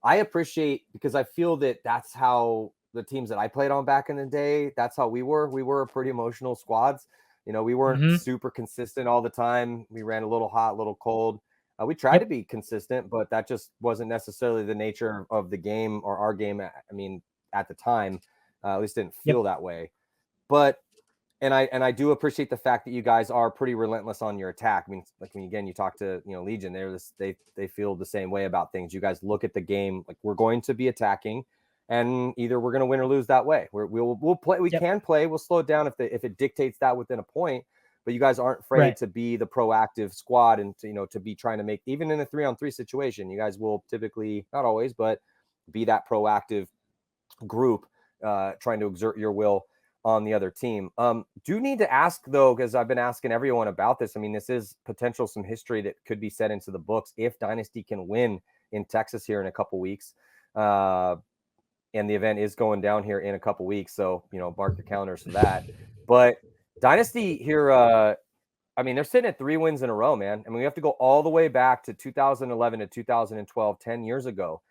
I appreciate, because I feel that that's how the teams that I played on back in the day, that's how we were. We were pretty emotional squads. We weren't super consistent all the time. We ran a little hot, a little cold. We tried to be consistent, but that just wasn't necessarily the nature of the game or our game. I mean, at the time, at least didn't feel that way. But and I do appreciate the fact that you guys are pretty relentless on your attack. I mean, like when you talk to Legion, they feel the same way about things. You guys look at the game like we're going to be attacking, and either we're going to win or lose that way. We'll play. We can play. We'll slow it down if it dictates that within a point. But you guys aren't afraid to be the proactive squad and to be trying to make, even in a 3-on-3 situation. You guys will typically, not always, but be that proactive group trying to exert your will on the other team. Do need to ask though, because I've been asking everyone about this. I mean, this is potential some history that could be set into the books if Dynasty can win in Texas here in a couple weeks. And the event is going down here in a couple weeks, so mark the calendars for that. But Dynasty here, I mean, they're sitting at 3 wins in a row, man. I mean, we have to go all the way back to 2011 to 2012, 10 years ago,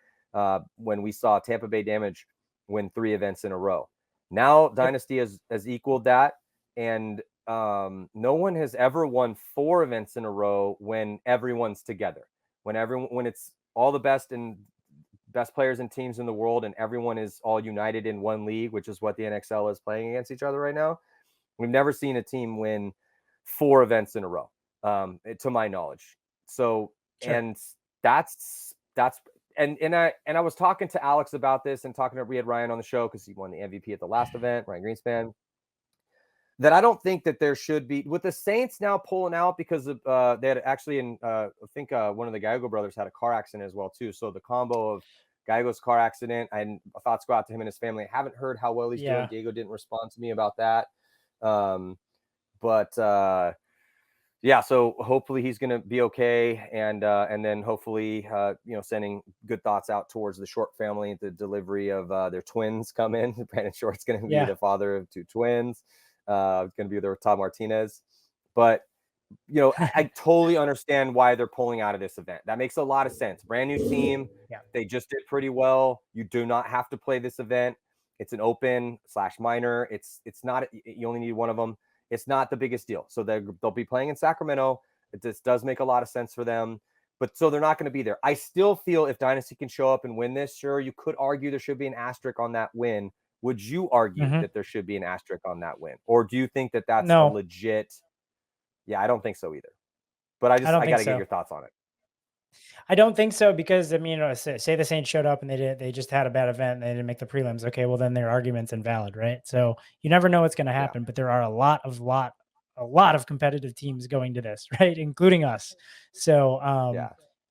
when we saw Tampa Bay Damage win 3 events in a row. Now Dynasty has equaled that, and no one has ever won 4 events in a row when everyone's together. When it's all the best players and teams in the world, and everyone is all united in one league, which is what the NXL is playing against each other right now. We've never seen a team win 4 events in a row, to my knowledge. So, and that's. And I was talking to Alex about this, and we had Ryan on the show because he won the MVP at the last event, Ryan Greenspan, that I don't think that there should be, with the Saints now pulling out because of they had actually I think one of the Gallego brothers had a car accident as well too. So the combo of Gallego's car accident, and thoughts go out to him and his family. I haven't heard how well he's doing. Diego didn't respond to me about that. Yeah, so hopefully he's going to be okay, and then hopefully sending good thoughts out towards the Short family. The delivery of their twins come in. Brandon Short's going to be the father of 2 twins. Going to be there with Todd Martinez, but I totally understand why they're pulling out of this event. That makes a lot of sense. Brand new team. Yeah. They just did pretty well. You do not have to play this event. It's an open/minor. It's not, you only need one of them. It's not the biggest deal. So they'll be playing in Sacramento. This does make a lot of sense for them. But so they're not going to be there. I still feel if Dynasty can show up and win this, sure, you could argue there should be an asterisk on that win. Would you argue that there should be an asterisk on that win? Or do you think that that's a legit? Yeah, I don't think so either. But I got to get your thoughts on it. I don't think so because, I mean, say the Saints showed up and they just had a bad event and they didn't make the prelims. Okay, well, then their argument's invalid, right? So you never know what's going to happen, but there are a lot of competitive teams going to this, right? Including us. So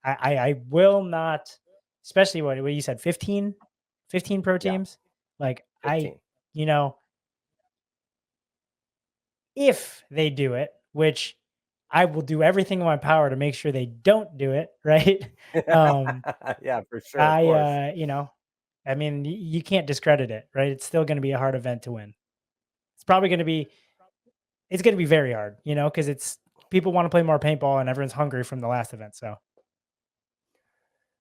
I will not, especially what you said, 15 pro teams. Like 15. If they do it, which I will do everything in my power to make sure they don't do it, right? Yeah, for sure. I mean, you can't discredit it, right? It's still going to be a hard event to win. It's probably going to be, very hard, because people want to play more paintball and everyone's hungry from the last event. So.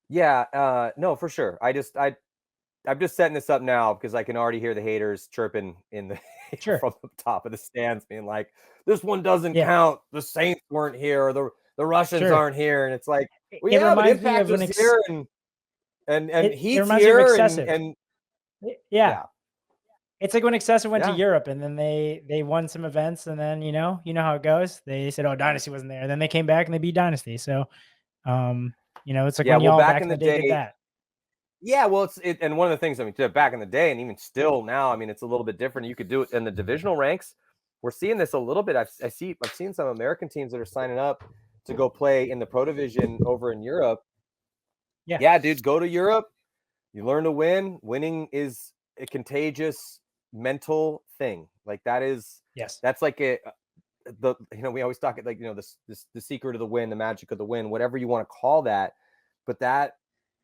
Yeah, no, for sure. I'm just setting this up now because I can already hear the haters chirping from the top of the stands, being like, "This one doesn't count. The Saints weren't here, or the Russians aren't here." And it's like, well, yeah, but Impact was here, and Heat's here, and yeah. It's like when Excessive went to Europe, and then they won some events, and then you know how it goes. They said, "Oh, Dynasty wasn't there," and then they came back and they beat Dynasty. So, it's like when y'all back in the day did that. Yeah, well, and one of the things, I mean, back in the day, and even still now, I mean, it's a little bit different. You could do it in the divisional ranks. We're seeing this a little bit. I've seen some American teams that are signing up to go play in the Pro Division over in Europe. Yeah, dude, go to Europe. You learn to win. Winning is a contagious mental thing. Like that is, that's like we always talk like the secret of the win, the magic of the win, whatever you want to call that, but that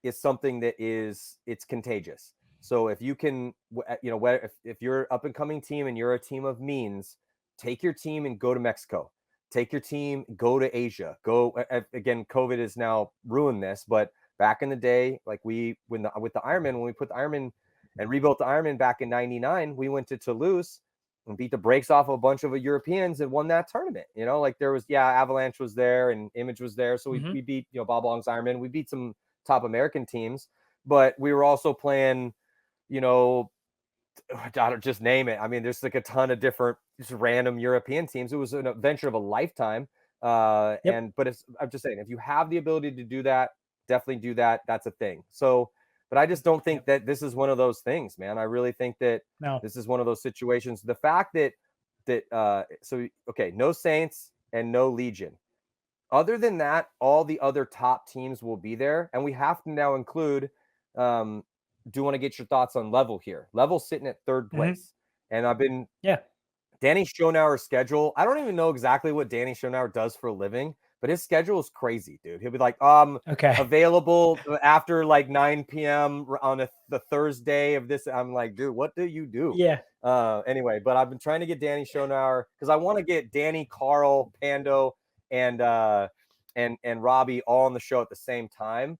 is something that it's contagious. So if you can, if you're up and coming team and you're a team of means, take your team and go to Mexico. Take your team, go to Asia. Go again. COVID has now ruined this, but back in the day, like with the Ironman, when we put the Ironman and rebuilt the Ironman back in '99, we went to Toulouse and beat the brakes off of a bunch of Europeans and won that tournament. Like there was, Avalanche was there and Image was there, so we beat Bob Long's Ironman. We beat some top American teams, but we were also playing, just name it. I mean, there's like a ton of different just random European teams. It was an adventure of a lifetime. But I'm just saying, if you have the ability to do that, definitely do that. That's a thing. So, but I just don't think that this is one of those things, man. I really think that this is one of those situations. The fact no Saints and no Legion. Other than that, all the other top teams will be there. And we have to now include, do want to get your thoughts on Level here. Level sitting at third place. And I've been, Danny Schonauer's schedule. I don't even know exactly what Danny Schonauer does for a living, but his schedule is crazy, dude. He'll be like, available after like 9 p.m. on the Thursday of this. I'm like, dude, what do you do? Yeah. Anyway, but I've been trying to get Danny Schonauer because I want to get Danny, Carl, Pando, and Robbie all on the show at the same time.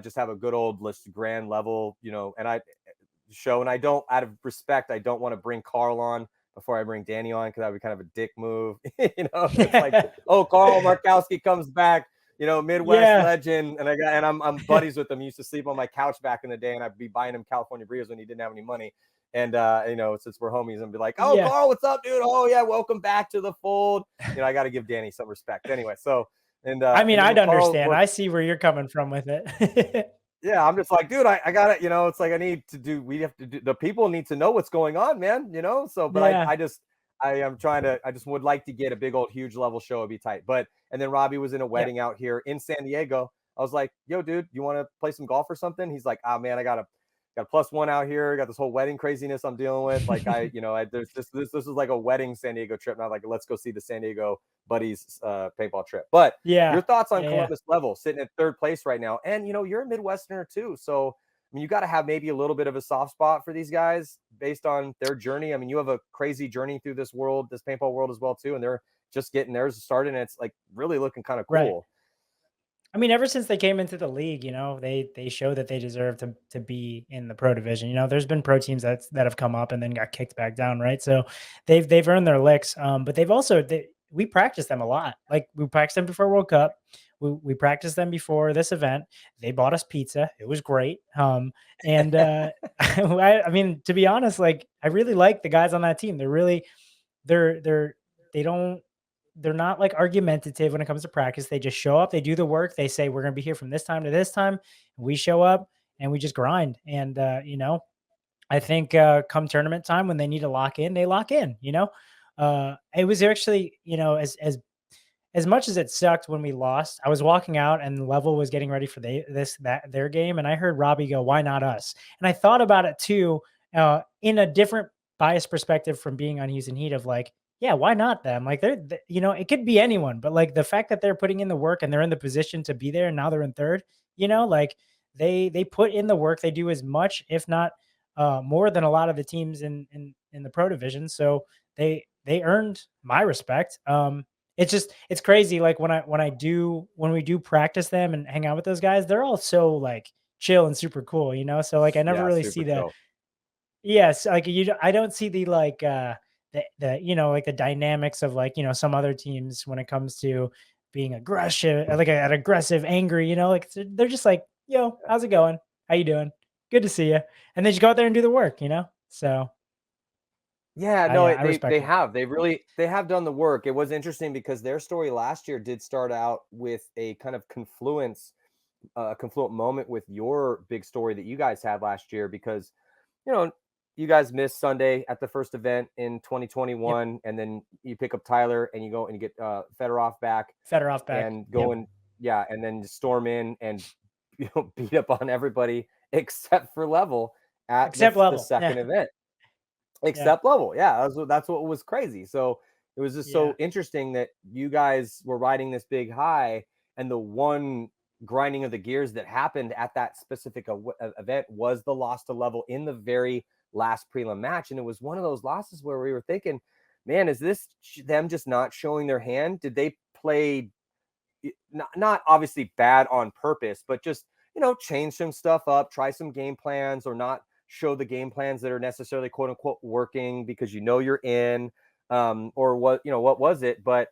Just have a good old grand level, and I don't, out of respect, I don't want to bring Carl on before I bring Danny on because that would be kind of a dick move. It's like, oh, Carl Markowski comes back, Midwest legend, and I'm buddies with him. He used to sleep on my couch back in the day, and I'd be buying him California Brios when he didn't have any money. And since we're homies, and be like, oh, Carl, what's up, dude? Oh yeah, welcome back to the fold. I got to give Danny some respect. Anyway, so I mean, I'd understand. I see where you're coming from with it. Yeah, I'm just like, dude, I got it. It's like we have to do. The people need to know what's going on, man. So, but I just would like to get a big old huge level show. It'd be tight. And then Robbie was in a wedding out here in San Diego. I was like, yo, dude, you want to play some golf or something? He's like, oh man, I got a +1 out here. I got this whole wedding craziness I'm dealing with. Like this is like a wedding San Diego trip. And I'm like, let's go see the San Diego buddies paintball trip. But your thoughts on Columbus Level sitting at third place right now. And you're a Midwesterner too. So I mean, you got to have maybe a little bit of a soft spot for these guys. based on their journey? I mean, you have a crazy journey through this world, this paintball world as well too, and they're just getting theirs started, and it's like really looking kind of Right. cool. I mean, ever since they came into the league, they show that they deserve to be in the pro division. There's been pro teams that have come up and then got kicked back down, right? So they've earned their licks. But they've also we practice them a lot. Like we practiced them before World Cup. We practiced them before this event. They bought us pizza. It was great. And I mean, to be honest, like I really like the guys on that team. They're they don't they're not like argumentative when it comes to practice. They just show up, they do the work. They say, we're going to be here from this time to this time. We show up and we just grind. And, I think come tournament time when they need to lock in, they lock in, it was actually, as much as it sucked when we lost, I was walking out and Level was getting ready for their game. And I heard Robbie go, why not us? And I thought about it too, in a different biased perspective from being on Houston Heat of like, yeah, why not them? Like it could be anyone, but like the fact that they're putting in the work and they're in the position to be there and now they're in third, like they put in the work. They do as much, if not more than a lot of the teams in the pro division. So they earned my respect. It's crazy. Like when we do practice them and hang out with those guys, they're all so like chill and super cool, So like I never Yeah, really super see the chill. yes, like I don't see the like the like the dynamics of like some other teams when it comes to being aggressive, like an aggressive, angry, like they're just like, yo, how's it going? How you doing? Good to see you. And then just go out there and do the work, So Yeah, no, I respect they it. have. They have done the work. It was interesting because their story last year did start out with a kind of confluent moment with your big story that you guys had last year because, you guys missed Sunday at the first event in 2021, Yep. and then you pick up Tyler and you go and you get Fedorov back Fedorov back. and Yep. go and yeah, and then storm in and beat up on everybody except for Level at Except the Level. second Yeah. event. Yeah. Except Level. Yeah, that's what was crazy. So it was just Yeah. so interesting that you guys were riding this big high, and the one grinding of the gears that happened at that specific event was the loss to Level in the very last prelim match. And it was one of those losses where we were thinking, man, is this them just not showing their hand? Did they play not obviously bad on purpose, but just, change some stuff up, try some game plans, or not show the game plans that are necessarily quote unquote working because you're in, or what was it? But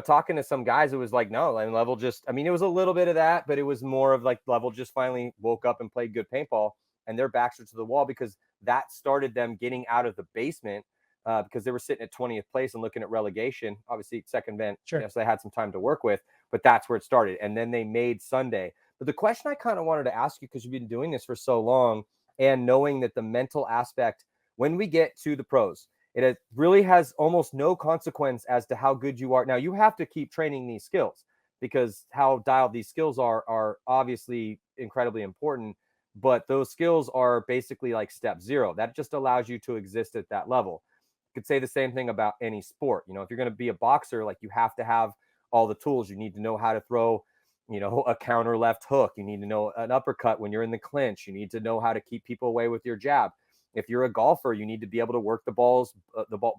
talking to some guys, it was like, no, and Level just, I mean, it was a little bit of that, but it was more of like Level just finally woke up and played good paintball, and their backs are to the wall because that started them getting out of the basement, because they were sitting at 20th place and looking at relegation. Obviously, second event, Sure. so they had some time to work with, but that's where it started. And then they made Sunday. But the question I kind of wanted to ask you, because you've been doing this for so long, and knowing that the mental aspect, when we get to the pros, it really has almost no consequence as to how good you are. Now, you have to keep training these skills because how dialed these skills are obviously incredibly important. But those skills are basically like step zero. That just allows you to exist at that level. You could say the same thing about any sport. If you're going to be a boxer, like you have to have all the tools. You need to know how to throw, a counter left hook. You need to know an uppercut when you're in the clinch. You need to know how to keep people away with your jab. If you're a golfer, you need to be able to work the ball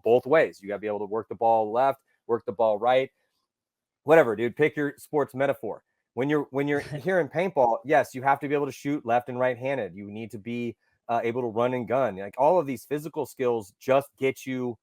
both ways. You got to be able to work the ball left, work the ball right, whatever, dude. Pick your sports metaphor. When you're here in paintball, yes, you have to be able to shoot left and right-handed. You need to be able to run and gun. Like all of these physical skills just get you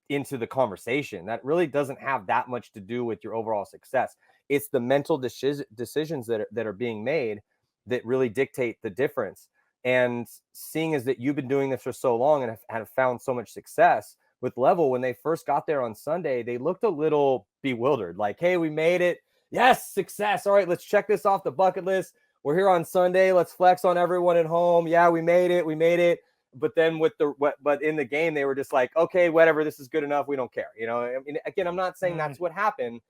into the conversation. That really doesn't have that much to do with your overall success. It's the mental decisions that are being made that really dictate the difference. And seeing as that you've been doing this for so long and have found so much success with Level, when they first got there on Sunday, they looked a little bewildered. Like, hey, we made it. Yes, success. All right, let's check this off the bucket list. We're here on Sunday. Let's flex on everyone at home. Yeah, we made it. We made it. But then but in the game, they were just like, okay, whatever, this is good enough. We don't care. I mean, again, I'm not saying that's what happened,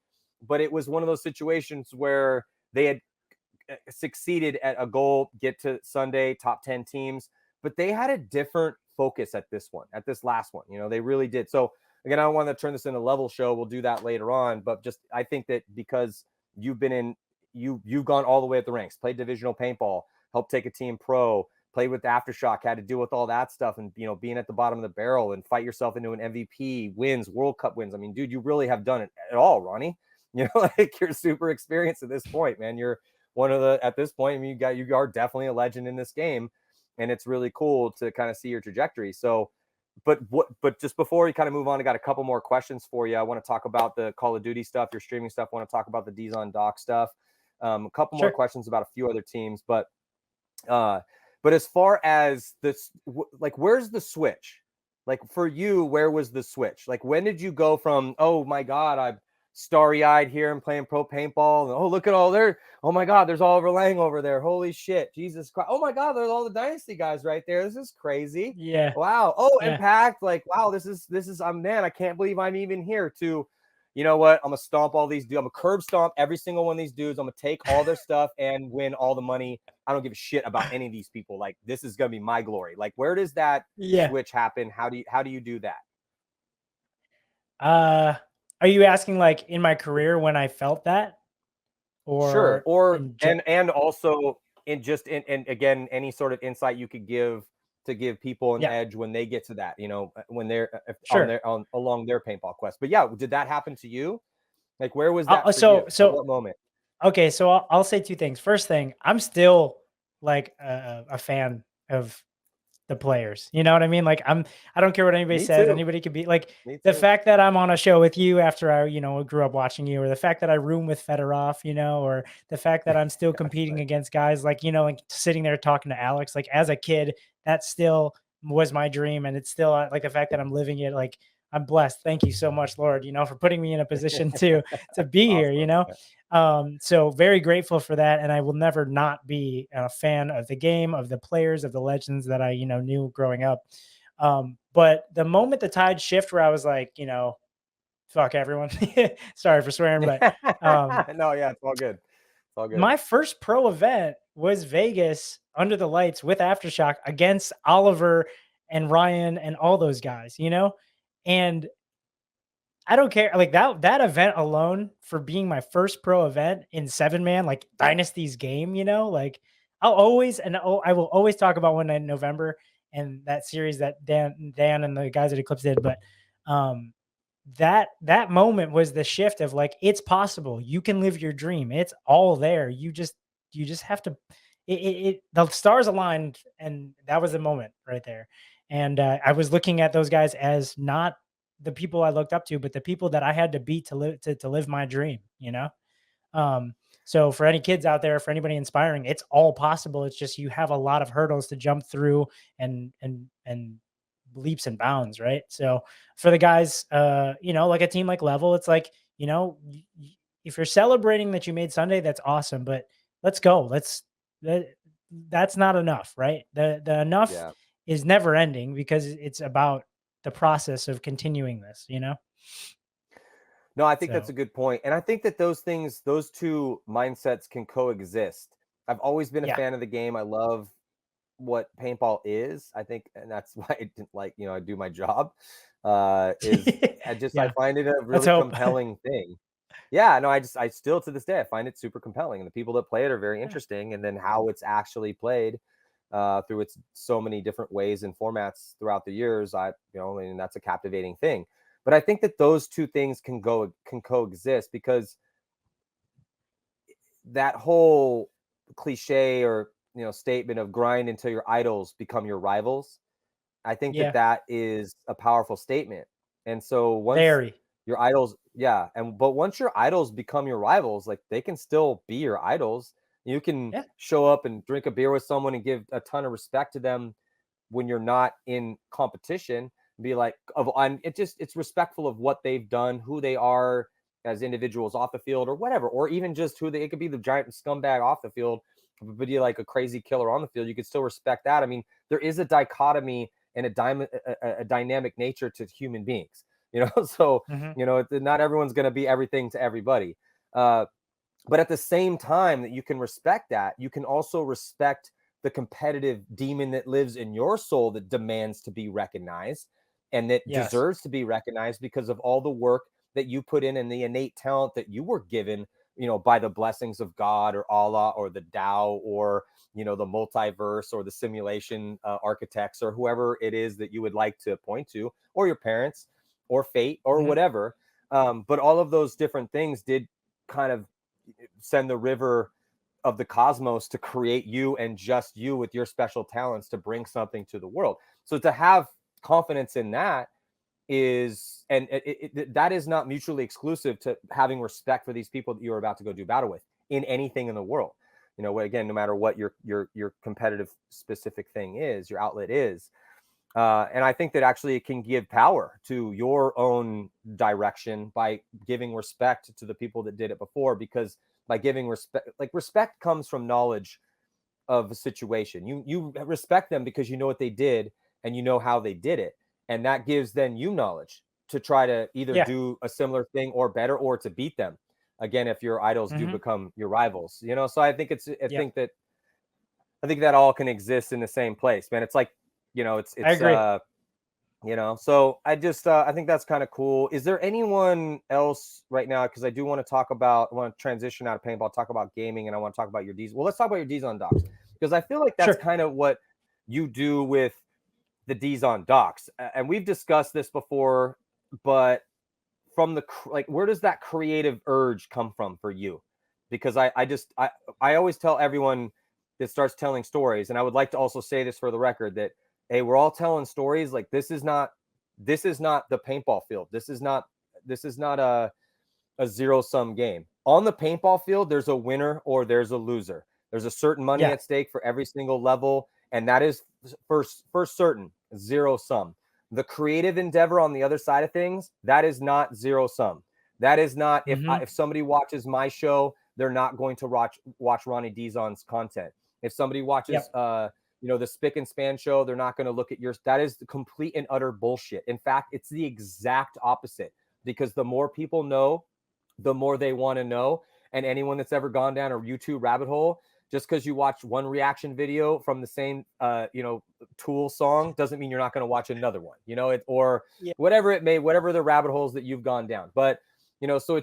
but it was one of those situations where they had succeeded at a goal, get to Sunday, top 10 teams, but they had a different focus at this last one. They really did. So again, I don't want to turn this into a Level show. We'll do that later on, but just, I think that because you've been you've gone all the way at the ranks, played divisional paintball, helped take a team pro, played with Aftershock, had to deal with all that stuff, and being at the bottom of the barrel and fight yourself into an MVP wins, World Cup wins. I mean, dude, you really have done it all, Ronnie. Like you're super experienced at this point, man. You're one of the, at this point, I mean, you are definitely a legend in this game, and it's really cool to kind of see your trajectory. So, but just before we kind of move on, I got a couple more questions for you. I want to talk about the Call of Duty stuff, your streaming stuff. I want to talk about the Dizon doc stuff. A couple more questions about a few other teams, but as far as this, like, where's the switch? Like for you, where was the switch? Like, when did you go from, oh my God, I'm starry-eyed here and playing pro paintball, and oh, look at all there. Oh my God, there's Oliver Lang over there. Holy shit, Jesus Christ. Oh my God, there's all the Dynasty guys right there. This is crazy. Yeah. Wow. Oh, Yeah. Impact. Like, wow, this is man, I can't believe I'm even here. To, you know what? I'm gonna stomp all these dudes. I'm gonna curb stomp every single one of these dudes. I'm gonna take all their stuff and win all the money. I don't give a shit about any of these people. Like, this is gonna be my glory. Like, where does that switch happen? How do you do that? Are you asking like in my career when I felt that? Or sure. Or and also in again, any sort of insight you could give to give people an edge when they get to that, when they're along their paintball quest. But yeah, did that happen to you? Like, where was that? So at what moment? Okay, so I'll say two things. First thing, I'm still like a fan of the players. You know what I mean? Like, I don't care what anybody says. Too. Anybody could be like, the fact that I'm on a show with you after I, grew up watching you, or the fact that I room with Fedorov, or the fact that I'm still competing against guys like, like sitting there talking to Alex, like as a kid, that still was my dream. And it's still like the fact that I'm living it, like I'm blessed. Thank you so much, Lord, for putting me in a position to be here, so very grateful for that. And I will never not be a fan of the game, of the players, of the legends that I, knew growing up. But the moment the tide shift where I was like, fuck everyone, sorry for swearing, but no, yeah, it's all good. It's all good. My first pro event was Vegas under the lights with Aftershock against Oliver and Ryan and all those guys, and I don't care. Like that event alone, for being my first pro event in 7-man, like Dynasty's game, like I will always talk about One Night in November and that series that Dan and the guys at Eclipse did. But that moment was the shift of like, it's possible. You can live your dream. It's all there. You just have to, the stars aligned, and that was the moment right there. And I was looking at those guys as not the people I looked up to, but the people that I had to beat to live my dream, So for any kids out there, for anybody inspiring, it's all possible. It's just, you have a lot of hurdles to jump through and leaps and bounds. Right. So for the guys, like a team like Level, it's like, if you're celebrating that you made Sunday, that's awesome, but let's go. That's not enough. Right. The enough is never ending, because it's about the process of continuing this, No, I think that's a good point. And I think that those two mindsets can coexist. I've always been a fan of the game. I love what paintball is. I think, and that's why I didn't I do my job. I find it a really compelling thing. Yeah, no, I still to this day, I find it super compelling. And the people that play it are very interesting. And then how it's actually played through its so many different ways and formats throughout the years, and that's a captivating thing. But I think that those two things can coexist, because that whole cliche or statement of grind until your idols become your rivals, I think that is a powerful statement. And so once your idols, but once your idols become your rivals, like they can still be your idols. You can show up and drink a beer with someone and give a ton of respect to them when you're not in competition. Be like, it's respectful of what they've done, who they are as individuals off the field or whatever, or even just it could be the giant scumbag off the field, but you like a crazy killer on the field. You could still respect that. I mean, there is a dichotomy and a dynamic nature to human beings, so, not everyone's going to be everything to everybody. But at the same time that you can respect that, you can also respect the competitive demon that lives in your soul that demands to be recognized and that deserves to be recognized because of all the work that you put in and the innate talent that you were given by the blessings of God or Allah or the Tao or, the multiverse or the simulation architects or whoever it is that you would like to point to, or your parents or fate or whatever. But all of those different things did kind of send the river of the cosmos to create you and just you with your special talents to bring something to the world. So to have confidence in that is, and that is not mutually exclusive to having respect for these people that you're about to go do battle with in anything in the world. Again, no matter what your competitive specific thing is, your outlet is. And I think that actually it can give power to your own direction by giving respect to the people that did it before, because by giving respect, like respect comes from knowledge of a situation. You respect them because you know what they did and you know how they did it. And that gives then you knowledge to try to either do a similar thing or better, or to beat them. Again, if your idols do become your rivals, so I think I think that all can exist in the same place, man. It's like, it's I agree. So I think that's kind of cool. Is there anyone else right now? Because I want to transition out of paintball, talk about gaming, and I want to talk about your D's. Well, let's talk about your Dizon docs, because I feel like that's kind of what you do with the Dizon docs. And we've discussed this before, but from where does that creative urge come from for you? Because I always tell everyone that starts telling stories, and I would like to also say this for the record, that hey, we're all telling stories. Like this is not the paintball field. This is not a zero-sum game. On the paintball field, there's a winner or there's a loser. There's a certain money at stake for every single level, and that is for certain zero-sum. The creative endeavor on the other side of things, that is not zero-sum. That is not, if somebody watches my show, they're not going to watch Ronnie Dizon's content. If somebody watches the Spick and Span show, they're not going to look at yours. That is the complete and utter bullshit. In fact, it's the exact opposite, because the more people know, the more they want to know. And anyone that's ever gone down a YouTube rabbit hole, just because you watch one reaction video from the same, Tool song doesn't mean you're not going to watch another one, whatever the rabbit holes that you've gone down. But, so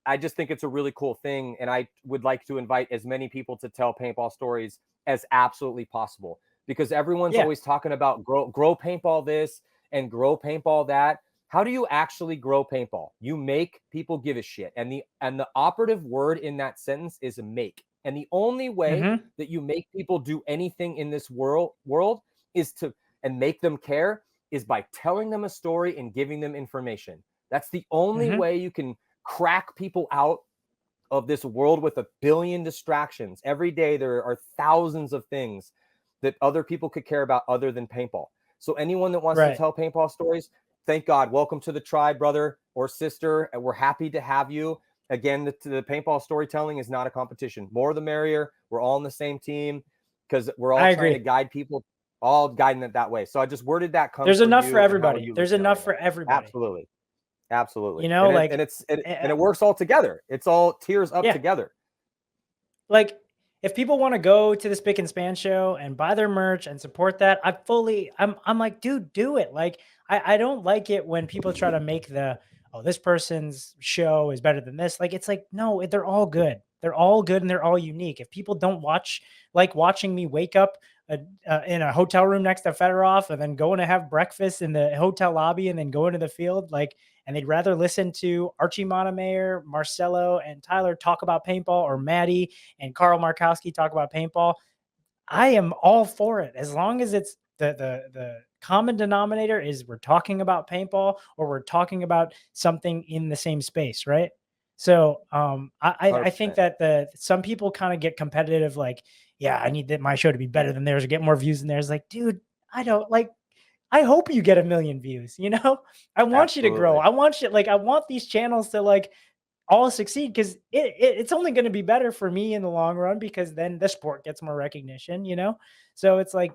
I just think it's a really cool thing. And I would like to invite as many people to tell paintball stories as absolutely possible, because everyone's always talking about grow paintball this and grow paintball that. How do you actually grow paintball? You make people give a shit. And the operative word in that sentence is make. And the only way that you make people do anything in this world is and make them care is by telling them a story and giving them information. That's the only way you can crack people out of this world with a billion distractions. Every day there are thousands of things that other people could care about other than paintball. So anyone that wants to tell paintball stories, thank God. Welcome to the tribe, brother or sister. And we're happy to have you. Again, the paintball storytelling is not a competition. More the merrier. We're all on the same team, because we're all trying to guide people, all guiding it that way. So I just worded that. There's enough for everybody. There's enough for everybody. Absolutely. And it works all together. It's all tiers up together. Like, if people want to go to the Spick and Span show and buy their merch and support that, I'm like, dude, do it. Like, I don't like it when people try to make this person's show is better than this. Like, it's like, no, they're all good. They're all good and they're all unique. If people don't like watching me wake up in a hotel room next to Fedorov and then going to have breakfast in the hotel lobby and then go into the field, and they'd rather listen to Archie Montemayor, Marcelo, and Tyler talk about paintball, or Matty and Carl Markowski talk about paintball, I am all for it. As long as it's the common denominator is we're talking about paintball or we're talking about something in the same space, right? So I think that some people kind of get competitive, like, I need my show to be better than theirs or get more views than theirs. Like, dude, I hope you get 1 million views, I want you to grow. I want I want these channels to all succeed, because it's only going to be better for me in the long run, because then the sport gets more recognition, So it's like,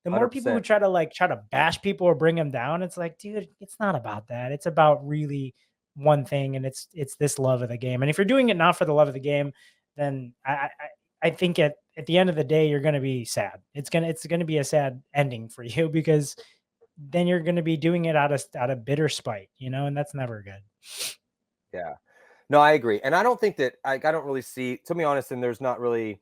the more 100%. people who try to bash people or bring them down, it's like, dude, it's not about that. It's about really one thing, and it's this love of the game. And if you're doing it not for the love of the game, then I think at the end of the day, you're going to be sad. It's going to be a sad ending for you, because then you're going to be doing it out of bitter spite, and that's never good. Yeah. No, I agree. And I don't think that I don't really see, to be honest, and there's not really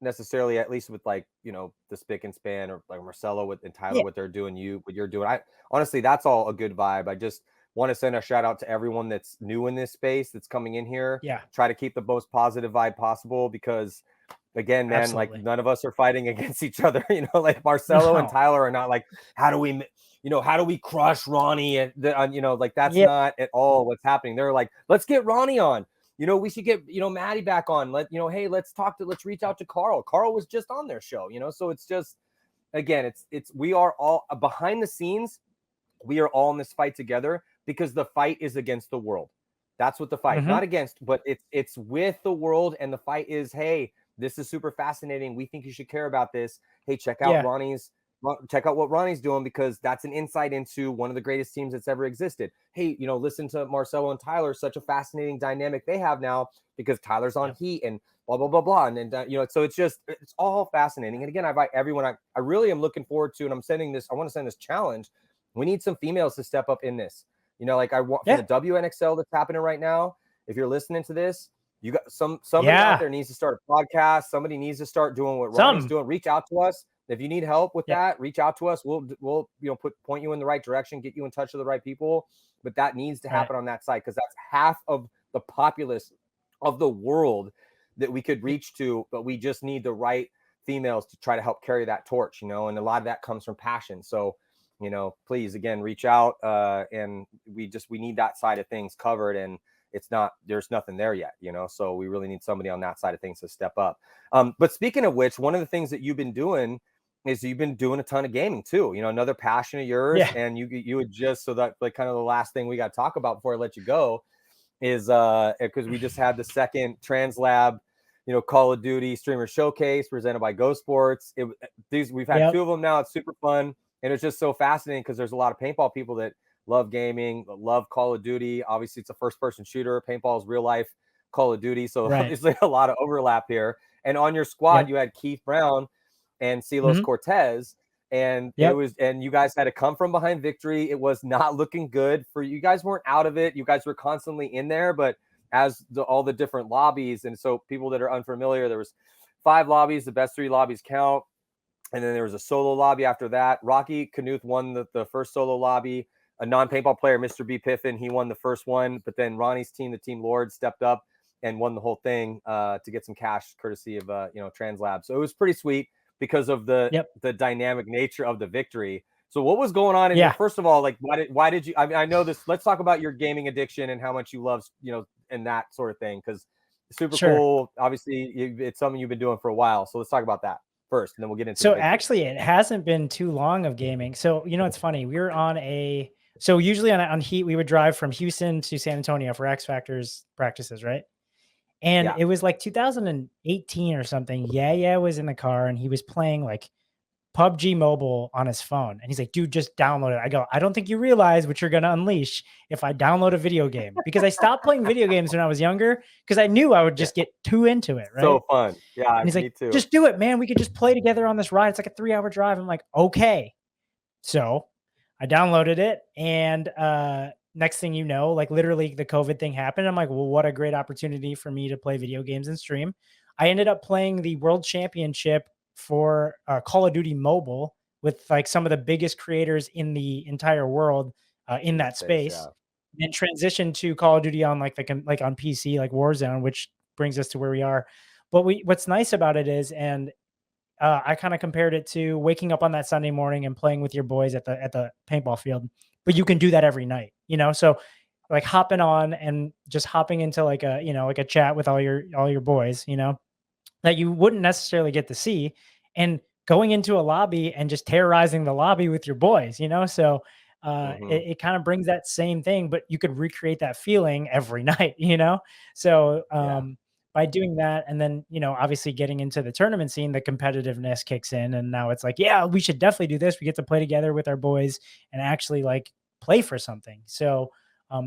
necessarily, at least with like, the spick and span or like Marcelo and Tyler, Yeah. what they're doing, what you're doing. I honestly, that's all a good vibe. I just want to send a shout out to everyone that's new in this space that's coming in here. Yeah. Try to keep the most positive vibe possible because again, man, Absolutely. like none of us are fighting against each other. Like Marcelo and No. Tyler are not like, how do we crush Ronnie? And like that's Yeah. not at all what's happening. They're like, let's get Ronnie on. We should get, Matty back on. Hey, let's reach out to Carl. Carl was just on their show, so it's just, again, we are all behind the scenes. We are all in this fight together because the fight is against the world. That's what the fight, not against, but it's with the world. And the fight is, hey, this is super fascinating. We think you should care about this. Hey, check out what Ronnie's doing because that's an insight into one of the greatest teams that's ever existed. Hey, listen to Marcelo and Tyler, such a fascinating dynamic they have now because Tyler's on Heat and blah, blah, blah, blah. And so it's all fascinating. And again, I invite everyone, I really am looking forward to, and I want to send this challenge. We need some females to step up in this. Like I want for the WNXL that's happening right now. If you're listening to this, you got somebody out there needs to start a podcast. Somebody needs to start doing what Ronnie's doing. Reach out to us. If you need help with that, reach out to us. We'll point you in the right direction, get you in touch with the right people. But that needs to happen on that side because that's half of the populace of the world that we could reach to. But we just need the right females to try to help carry that torch, and a lot of that comes from passion. So, please, again, reach out. And we need that side of things covered. And there's nothing there yet, so we really need somebody on that side of things to step up. But speaking of which, one of the things that you've been doing is you've been doing a ton of gaming too, another passion of yours. And you would just, so that like kind of the last thing we got to talk about before I let you go is because we just had the second Tranzlab, Call of Duty streamer showcase presented by Go Sports. We've had two of them now. It's super fun. And it's just so fascinating because there's a lot of paintball people that love gaming, love Call of Duty. Obviously, it's a first-person shooter. Paintball is real-life Call of Duty, so obviously a lot of overlap here. And on your squad, you had Keith Brown and Ceelos Cortez, and and you guys had to come from behind victory. It was not looking good for you. Guys weren't out of it. You guys were constantly in there, but as all the different lobbies, and so people that are unfamiliar, there was 5 lobbies. The best 3 lobbies count, and then there was a solo lobby after that. Rocky Knuth won the first solo lobby. A non-paintball player, Mr. B. Piffin, he won the first one, but then Ronnie's team, the Team Lord, stepped up and won the whole thing to get some cash courtesy of Tranzlabs. So it was pretty sweet because of the dynamic nature of the victory. So what was going on in here? First of all, like why did you? I know this. Let's talk about your gaming addiction and how much you love and that sort of thing, because it's super cool. Obviously, it's something you've been doing for a while. So let's talk about that first, and then we'll get into. So actually, it hasn't been too long of gaming. So it's funny. We were on a. So usually on Heat, we would drive from Houston to San Antonio for X Factors practices, right? And it was like 2018 or something. Yeah, was in the car and he was playing like PUBG Mobile on his phone. And he's like, dude, just download it. I go, I don't think you realize what you're going to unleash if I download a video game, because I stopped playing video games when I was younger because I knew I would just get too into it. Right. So fun. Yeah. And he's like, too. Just do it, man. We could just play together on this ride. It's like a 3-hour drive. I'm like, okay. So I downloaded it, and next thing you know, like literally the COVID thing happened. I'm like, well, what a great opportunity for me to play video games and stream. I ended up playing the World Championship for Call of Duty Mobile with like some of the biggest creators in the entire world in that space, and transitioned to Call of Duty on like on PC, like Warzone, which brings us to where we are. But what's nice about it is, and I kind of compared it to waking up on that Sunday morning and playing with your boys at the paintball field, but you can do that every night, so like hopping on and just hopping into like a chat with all your boys, that you wouldn't necessarily get to see, and going into a lobby and just terrorizing the lobby with your boys, so it kind of brings that same thing, but you could recreate that feeling every night, so by doing that, and then, obviously getting into the tournament scene, the competitiveness kicks in, and now it's like, yeah, we should definitely do this. We get to play together with our boys and actually like play for something. So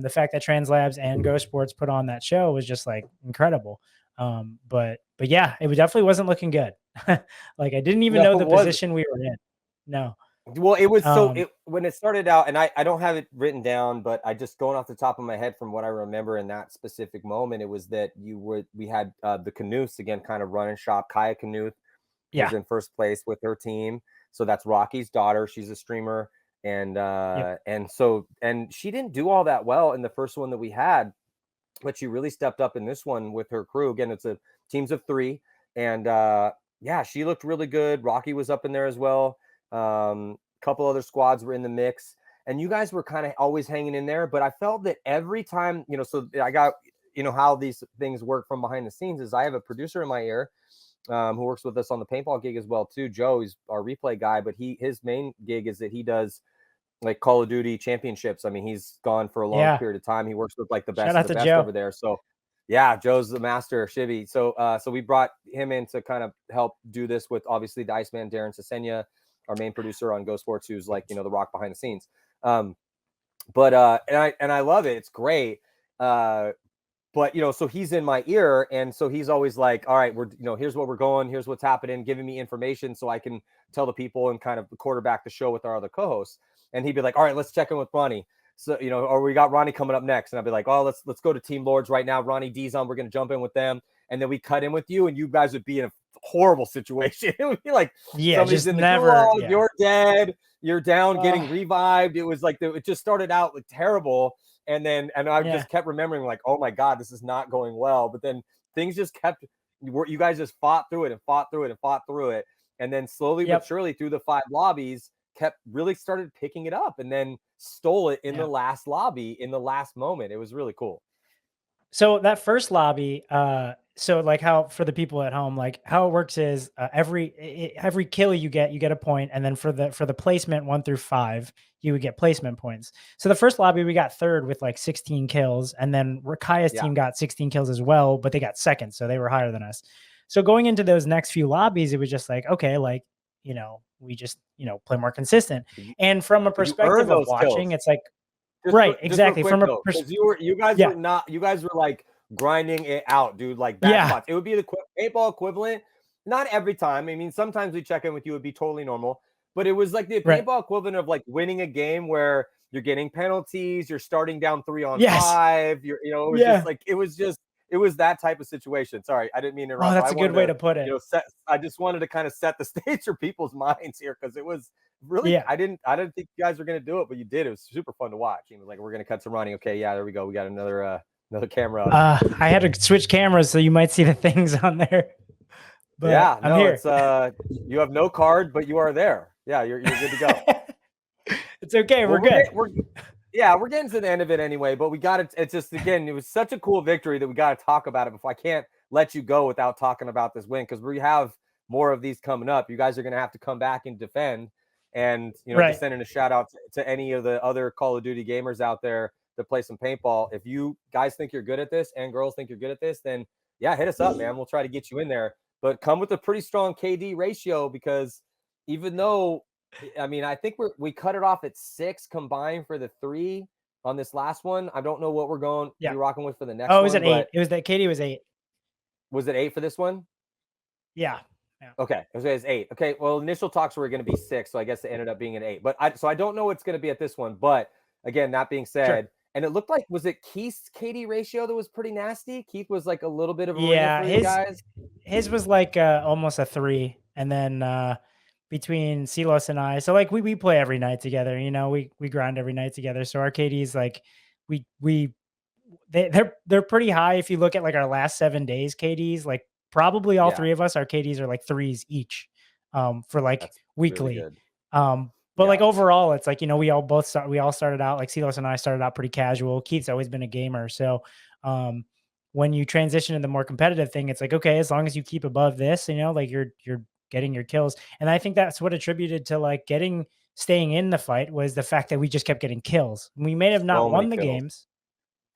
the fact that Tranzlabs and Go Sports put on that show was just like incredible. But yeah, it definitely wasn't looking good. Like I didn't even know the position we were in. No. Well, it was so Um, when it started out, and I don't have it written down, but I just going off the top of my head from what I remember in that specific moment, it was that we had the Knuths again kind of running shop. Kaya Knuth was yeah. in first place with her team. So that's Rocky's daughter. She's a streamer. And Yep. and she didn't do all that well in the first one that we had, but she really stepped up in this one with her crew. Again, it's a teams of 3. And yeah, she looked really good. Rocky was up in there as well. A couple other squads were in the mix, and you guys were kind of always hanging in there. But I felt that every time, so I got, how these things work from behind the scenes is I have a producer in my ear who works with us on the paintball gig as well too. Joe, he's our replay guy, but his main gig is that he does like Call of Duty championships. I mean, he's gone for a long Yeah. period of time. He works with like the Shout best out of the to best Joe. over there. So yeah, Joe's the master, Shivy. So we brought him in to kind of help do this with obviously the Iceman, Darren Sesenya, our main producer on Go Sports, who's like, the rock behind the scenes. But I love it. It's great. But so he's in my ear, and so he's always like, all right, we're here's what we're going, here's what's happening, giving me information so I can tell the people and kind of quarterback the show with our other co-hosts. And he'd be like, all right, let's check in with Ronnie. So, or we got Ronnie coming up next. And I'd be like, oh, let's go to Team Lords right now. Ronnie Dizon, we're going to jump in with them. And then we cut in with you, and you guys would be in a horrible situation. It would be like, somebody's in the gulag, you're dead, you're down, getting revived. It was like, it just started out like terrible. And I just kept remembering like, oh my God, this is not going well. But then things just kept, you guys just fought through it and fought through it and fought through it. And then slowly but surely through the 5 lobbies, really started picking it up and then stole it in the last lobby in the last moment. It was really cool. So that first lobby, so like how for the people at home, like how it works is every kill you get a point, and then for the placement 1 through 5, you would get placement points. So the first lobby we got third with like 16 kills, and then Rakaya's team got 16 kills as well, but they got second, so they were higher than us. So going into those next few lobbies, it was just like, okay, like we just play more consistent. And from a perspective of watching, kills. It's like exactly. From a perspective, you guys were like grinding it out, dude. Like bad spots. It would be the paintball equivalent. Not every time. I mean, sometimes we check in with you, would be totally normal. But it was like the paintball equivalent of like winning a game where you're getting penalties, you're starting down 3 on 5. It was just like it was that type of situation. Sorry, I didn't mean to interrupt. Oh, that's a good way to put it. I just wanted to kind of set the stage for people's minds here because it was really. I didn't think you guys were gonna do it, but you did. It was super fun to watch. It was like, we're gonna cut to Ronnie. Okay, yeah, there we go. We got another camera. I had to switch cameras, so you might see the things on there. But I'm here. It's you have no card, but you are there. Yeah, you're good to go. It's okay. We're good. We're getting to the end of it anyway, but we got it. It's just, again, it was such a cool victory that we got to talk about it before. I can't let you go without talking about this win, because we have more of these coming up. You guys are going to have to come back and defend, and just sending a shout out to any of the other Call of Duty gamers out there that play some paintball. If you guys think you're good at this and girls think you're good at this, then hit us up, man. We'll try to get you in there, but come with a pretty strong KD ratio, because even though, I mean, I think we cut it off at 6 combined for the 3 on this last one. I don't know what we're going to be rocking with for the next one. Oh, it was an 8. It was that KD was 8. Was it 8 for this one? Yeah. Okay. It was 8. Okay. Well, initial talks were going to be 6, so I guess it ended up being an 8. But I don't know what's going to be at this one. But again, that being said, and it looked like, was it Keith's KD ratio that was pretty nasty? Keith was like a little bit of a for you guys. His was like almost a 3, and then between Ceelos and I, so like we play every night together. We grind every night together. So our KDs, like they're pretty high. If you look at like our last 7 days KDs, like probably all 3 of us, our KDs are like 3s each for like that's weekly. Really but like overall, it's like, we all started out, like Ceelos and I started out pretty casual. Keith's always been a gamer. So when you transition to the more competitive thing, it's like, okay, as long as you keep above this, like you're getting your kills. And I think that's what attributed to like staying in the fight was the fact that we just kept getting kills. We may have not won the games,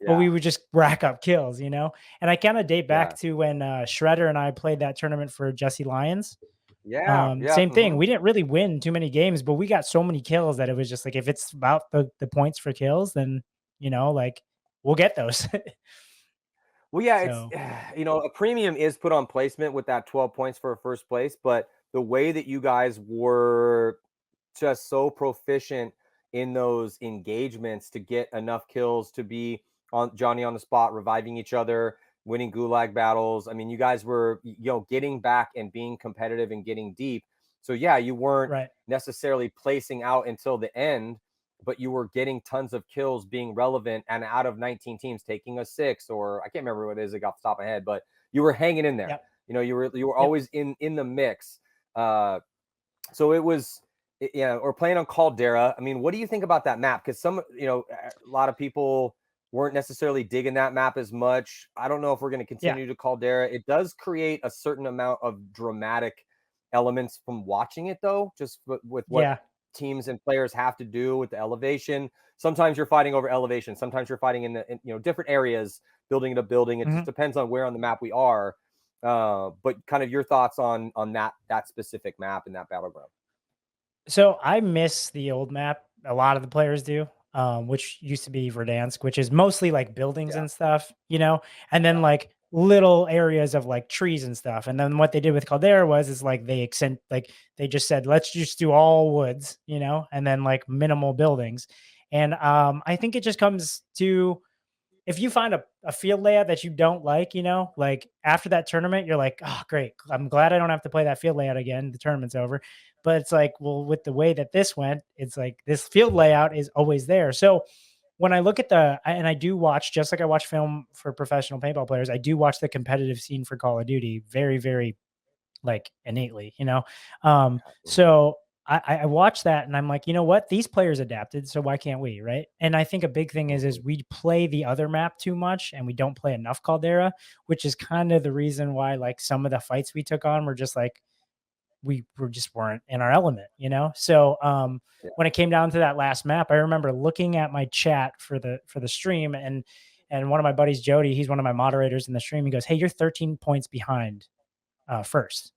but we would just rack up kills, And I kind of date back to when Shredder and I played that tournament for Jesse Lions. Same thing. We didn't really win too many games, but we got so many kills that it was just like, if it's about the points for kills, then, like we'll get those. Well, it's, a premium is put on placement with that 12 points for a first place, but the way that you guys were just so proficient in those engagements to get enough kills to be on Johnny on the spot, reviving each other, winning gulag battles. I mean, you guys were, getting back and being competitive and getting deep. So yeah, you weren't Right. necessarily placing out until the end, but you were getting tons of kills, being relevant, and out of 19 teams taking a 6, or I can't remember what it is off the top of my head, but you were hanging in there. Yep. You were Yep. always in the mix. So it was, or playing on Caldera. I mean, what do you think about that map? Because a lot of people weren't necessarily digging that map as much. I don't know if we're going to continue to Caldera. It does create a certain amount of dramatic elements from watching it, though, just with what teams and players have to do with the elevation. Sometimes you're fighting over elevation. Sometimes you're fighting in different areas, building to building. It just depends on where on the map we are. But kind of your thoughts on that specific map and that battleground. So I miss the old map. A lot of the players do, which used to be Verdansk, which is mostly like buildings and stuff, and then like little areas of like trees and stuff. And then what they did with Caldera is like they just said, let's just do all woods, and then like minimal buildings. And I think it just comes to, if you find a field layout that you don't like, like after that tournament, you're like, oh, great. I'm glad I don't have to play that field layout again. The tournament's over. But it's like, well, with the way that this went, it's like this field layout is always there. So when I look at and I do watch, just like I watch film for professional paintball players, I do watch the competitive scene for Call of Duty very, very like innately, So I watch that and I'm like, you know what? These players adapted, so why can't we, right? And I think a big thing is we play the other map too much and we don't play enough Caldera, which is kind of the reason why like some of the fights we took on were just like we weren't in our element, So when it came down to that last map, I remember looking at my chat for the stream and one of my buddies, Jody, he's one of my moderators in the stream. He goes, hey, you're 13 points behind first.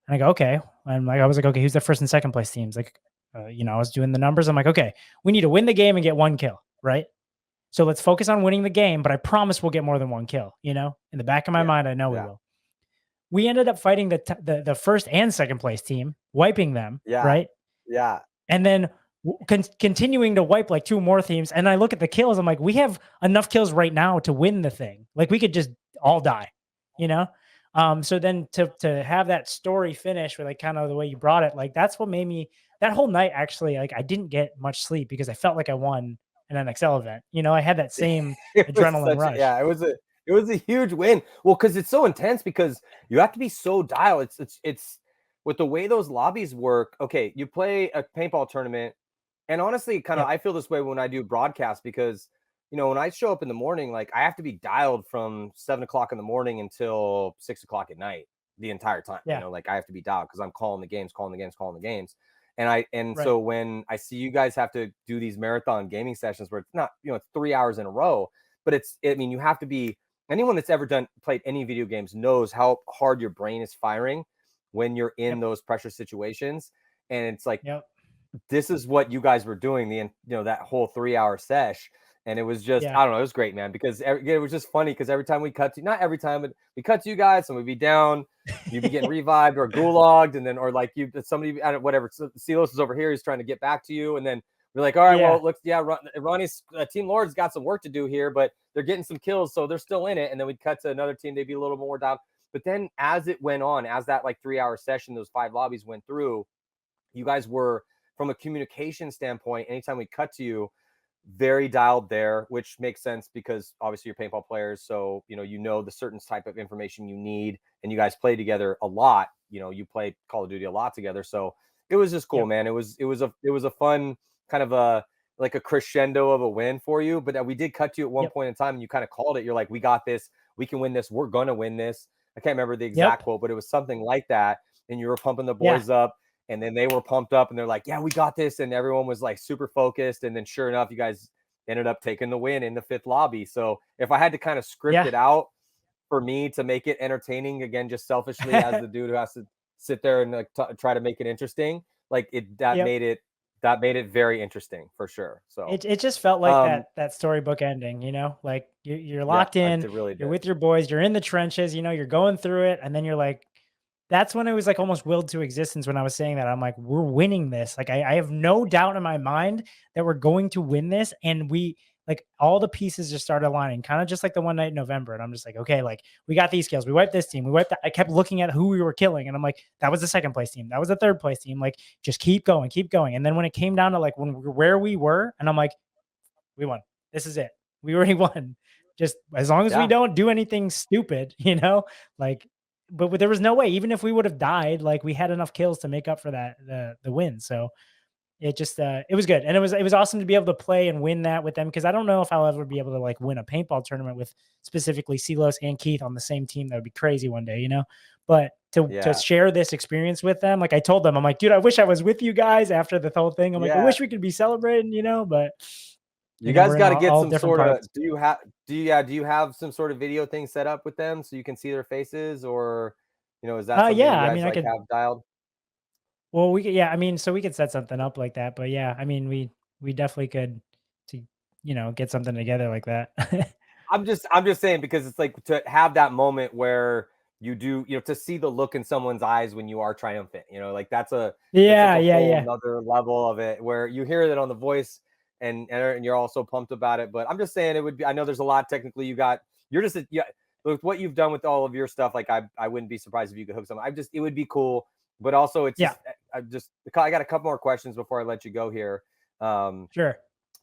And I go, okay. And I was like, okay, who's the first and second place teams? Like, I was doing the numbers. I'm like, okay, we need to win the game and get 1 kill, right? So let's focus on winning the game, but I promise we'll get more than 1 kill, In the back of my mind, I know we will. We ended up fighting the first and second place team, wiping them, right? Yeah. And then continuing to wipe like 2 more teams. And I look at the kills. I'm like, we have enough kills right now to win the thing. Like we could just all die, So then to have that story finish with like kind of the way you brought it, like that's what made me that whole night actually, like I didn't get much sleep because I felt like I won an NXL event. I had that same adrenaline rush. It was a huge win. Well, because it's so intense because you have to be so dialed. It's with the way those lobbies work. Okay, you play a paintball tournament, and honestly, I feel this way when I do broadcast because when I show up in the morning, like I have to be dialed from 7 o'clock in the morning until 6 o'clock at night the entire time. Like I have to be dialed because I'm calling the games. So when I see you guys have to do these marathon gaming sessions where it's not, it's 3 hours in a row, but you have to be. Anyone that's ever played any video games knows how hard your brain is firing when you're in those pressure situations. And it's like, this is what you guys were doing that whole 3-hour sesh. And it was just, I don't know, it was great, man, because it was just funny because every time we cut to, not every time, but we cut to you guys, and we'd be down, you'd be getting revived or gulagged, and then, or like somebody, I don't, whatever, Ceelos is over here, he's trying to get back to you, and then we're like, all right, well, look, Ronnie's Team Lord's got some work to do here, but they're getting some kills, so they're still in it. And then we'd cut to another team, they'd be a little more down. But then as it went on, as that like 3-hour session, those 5 lobbies went through, you guys were, from a communication standpoint, anytime we cut to you, very dialed there, which makes sense because obviously you're paintball players. So, the certain type of information you need, and you guys play together a lot. You play Call of Duty a lot together. So it was just cool, man. It was a fun kind of a crescendo of a win for you. But we did cut to you at one point in time, and you kind of called it. You're like, we got this. We can win this. We're going to win this. I can't remember the exact quote, but it was something like that. And you were pumping the boys up, and then they were pumped up, and they're like, yeah, we got this. And everyone was like super focused. And then sure enough, you guys ended up taking the win in the 5th lobby. So if I had to kind of script it out for me to make it entertaining, again, just selfishly as the dude who has to sit there and try to make it interesting, like that made it very interesting for sure. So it just felt like that storybook ending, like you're locked in, you're with your boys, you're in the trenches, you're going through it. And then you're like, that's when it was like almost willed to existence when I was saying that. I'm like, we're winning this. Like I have no doubt in my mind that we're going to win this. And we like all the pieces just started aligning, kind of just like the one night in November. And I'm just like, okay, like we got these kills. We wiped this team. We wiped that. I kept looking at who we were killing. And I'm like, that was the second place team. That was the third place team. Like, just keep going, keep going. And then when it came down to like where we were, and I'm like, we won. This is it. We already won. Just as long as we don't do anything stupid, like, but there was no way, even if we would have died, like we had enough kills to make up for that, the win. So it just, it was good. And it was awesome to be able to play and win that with them. Cause I don't know if I'll ever be able to like win a paintball tournament with specifically Ceelos and Keith on the same team. That would be crazy one day, but to share this experience with them. Like I told them, I'm like, dude, I wish I was with you guys after the whole thing. I'm like, I wish we could be celebrating, but you guys got to get all some sort parts. of, do you have some sort of video thing set up with them so you can see their faces, or, is that something you guys I could have dialed? Well, we could, I mean, so we could set something up like that, but yeah, I mean, we definitely could to, get something together like that. I'm just saying, because it's like to have that moment where you do, to see the look in someone's eyes when you are triumphant, like that's a whole another level of it, where you hear that on the voice and you're also pumped about it. But I'm just saying, it would be, I know there's a lot technically you're just, with what you've done with all of your stuff, like I wouldn't be surprised if you could hook something. It would be cool. But also it's I got a couple more questions before I let you go here. Sure.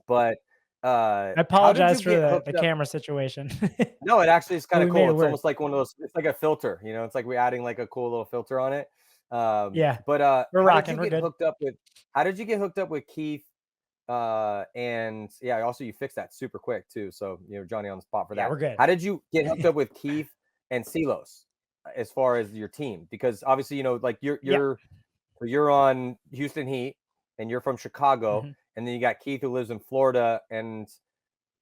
But I apologize for the camera situation. No, it actually is kind of cool. It's almost like one of those, it's like a filter, it's like we're adding like a cool little filter on it. But we're rocking. We're good. How did you get hooked up with Keith? And also you fixed that super quick too. So Johnny on the spot for that. We're good. How did you get hooked up with Keith and Ceelos as far as your team? Because obviously, like you're on Houston Heat and you're from Chicago, and then you got Keith who lives in Florida, and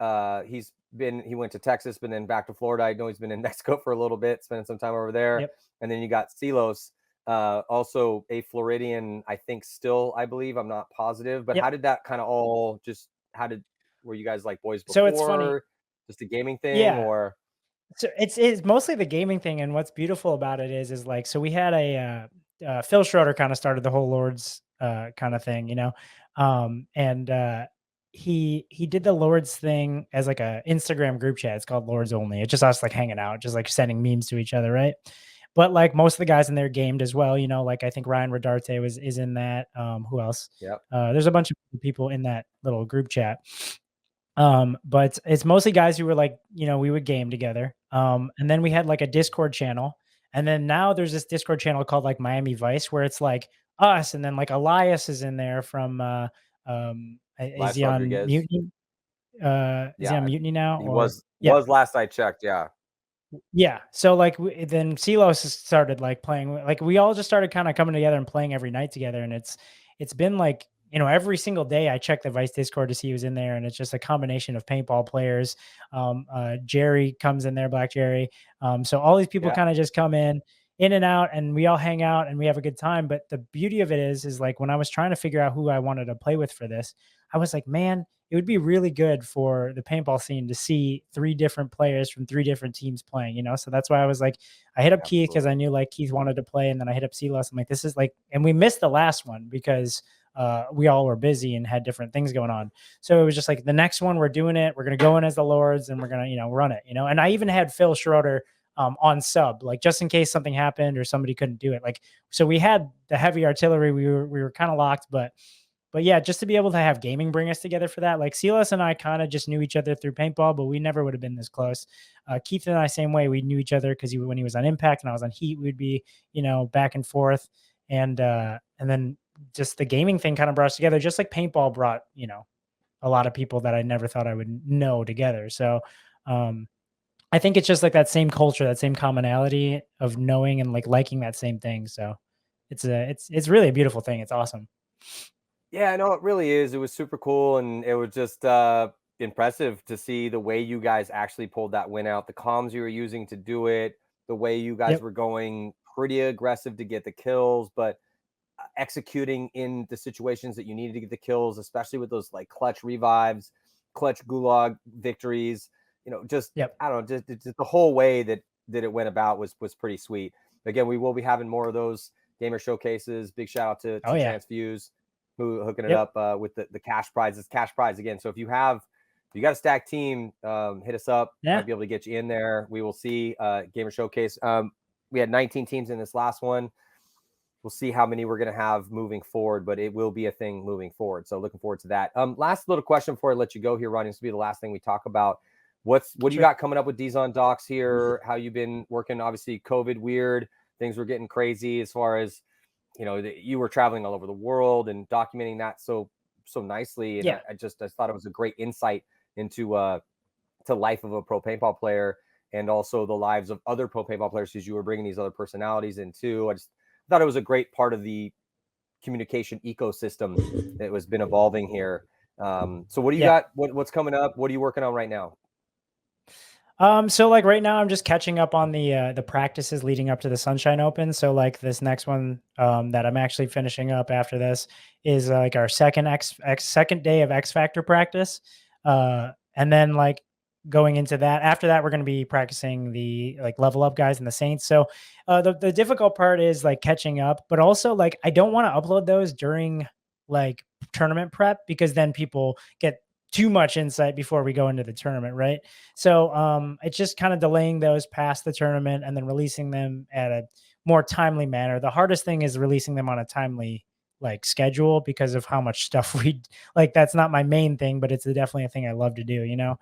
he went to Texas, but then back to Florida. I know he's been in Mexico for a little bit, spending some time over there. And then you got Ceelos, also a Floridian, I think still, I believe, I'm not positive, but how did that kind of all just, were you guys like boys before? So it's funny. Just a gaming thing, or? So it's mostly the gaming thing. And what's beautiful about it is like, so we had Phil Schroeder kind of started the whole Lords kind of thing, and he did the Lords thing as like a Instagram group chat. It's called Lords Only. It's just us like hanging out, just like sending memes to each other, right? But like most of the guys in there gamed as well, like I think Ryan Rodarte is in that. Who else? There's a bunch of people in that little group chat. But it's mostly guys who were like, we would game together. And then we had like a Discord channel. And then now there's this Discord channel called like Miami Vice, where it's like us. And then like Elias is in there from, is he on Mutiny? Is he on Mutiny now? He was last I checked. Yeah. So like then Ceelos started like playing, like we all just started kind of coming together and playing every night together. And it's been like, every single day I check the Vice Discord to see who's in there. And it's just a combination of paintball players. Jerry comes in there, Black Jerry. So all these people kind of just come in and out, and we all hang out and we have a good time. But the beauty of it is like when I was trying to figure out who I wanted to play with for this, I was like, man, it would be really good for the paintball scene to see 3 different players from 3 different teams playing, So that's why I was like, I hit up Keith because I knew like Keith wanted to play. And then I hit up Ceelos. I'm like, this is like, and we missed the last one because we all were busy and had different things going on. So it was just like the next one, we're doing it. We're going to go in as the Lords and we're going to, run it, and I even had Phil Schroeder on sub, like just in case something happened or somebody couldn't do it. Like, so we had the heavy artillery. We were kind of locked, but yeah, just to be able to have gaming bring us together for that. Like Ceelos and I kind of just knew each other through paintball, but we never would have been this close. Keith and I, same way. We knew each other because when he was on Impact and I was on Heat, we'd be, back and forth. And then just the gaming thing kind of brought us together, just like paintball brought, a lot of people that I never thought I would know together. So I think it's just like that same culture, that same commonality of knowing and like liking that same thing. So it's really a beautiful thing. It's awesome. Yeah, I know it really is. It was super cool, and it was just impressive to see the way you guys actually pulled that win out, the comms you were using to do it, the way you guys were going pretty aggressive to get the kills, but executing in the situations that you needed to get the kills, especially with those like clutch revives, clutch gulag victories, just I don't know, just the whole way that it went about was pretty sweet. again, we will be having more of those gamer showcases. Big shout out to Transfuse who hooking it up with the cash prizes. Cash prize again. So if you got a stacked team, hit us up. Might be able to get you in there. We will see gamer showcase. We had 19 teams in this last one. We'll see how many we're going to have moving forward, but it will be a thing moving forward. So looking forward to that. Last little question before I let you go here, Ronnie. This will be the last thing we talk about. What do you got coming up with Dizon Docs here? How you been working? Obviously, COVID weird. Things were getting crazy as far as, you were traveling all over the world and documenting that so nicely. And I thought it was a great insight into to life of a pro paintball player and also the lives of other pro paintball players, because you were bringing these other personalities in too. I thought it was a great part of the communication ecosystem that has been evolving here. So what do you got? What's coming up? What are you working on right now? So like right now I'm just catching up on the practices leading up to the Sunshine Open. So like this next one that I'm actually finishing up after this is like our second day of X Factor practice. And then like going into that, after that, we're going to be practicing the like level up guys and the Saints. So the difficult part is like catching up, but also like I don't want to upload those during like tournament prep, because then people get too much insight before we go into the tournament, right? So it's just kind of delaying those past the tournament and then releasing them at a more timely manner. The hardest thing is releasing them on a timely like schedule because of how much stuff we like. That's not my main thing, but it's definitely a thing I love to do,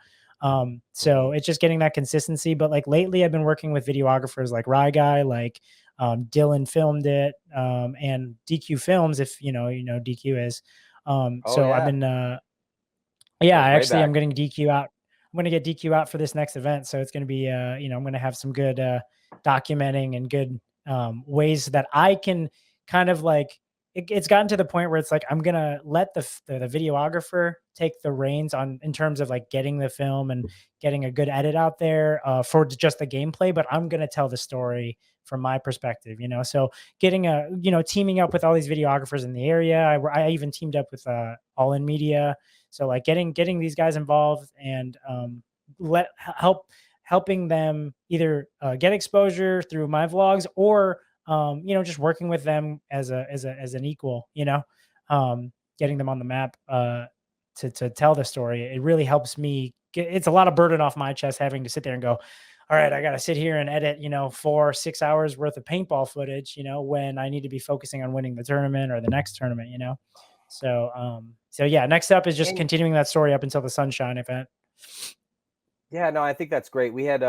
so it's just getting that consistency. But like lately I've been working with videographers like Rye Guy, like Dylan filmed it, and DQ Films, if you know DQ is. I've been I'm getting DQ out. I'm going to get DQ out for this next event. So it's going to be, I'm going to have some good documenting and good ways that I can kind of like, it's gotten to the point where it's like, I'm going to let the videographer take the reins in terms of like getting the film and getting a good edit out there for just the gameplay, but I'm going to tell the story from my perspective, so getting teaming up with all these videographers in the area. I even teamed up with All In Media. So like getting these guys involved and helping them either get exposure through my vlogs or just working with them as an equal, getting them on the map to tell the story. It really helps me. It's a lot of burden off my chest having to sit there and go, all right, I got to sit here and edit, 4-6 hours worth of paintball footage, when I need to be focusing on winning the tournament or the next tournament, So yeah, next up is just continuing that story up until the Sunshine event. Yeah, no, I think that's great. We had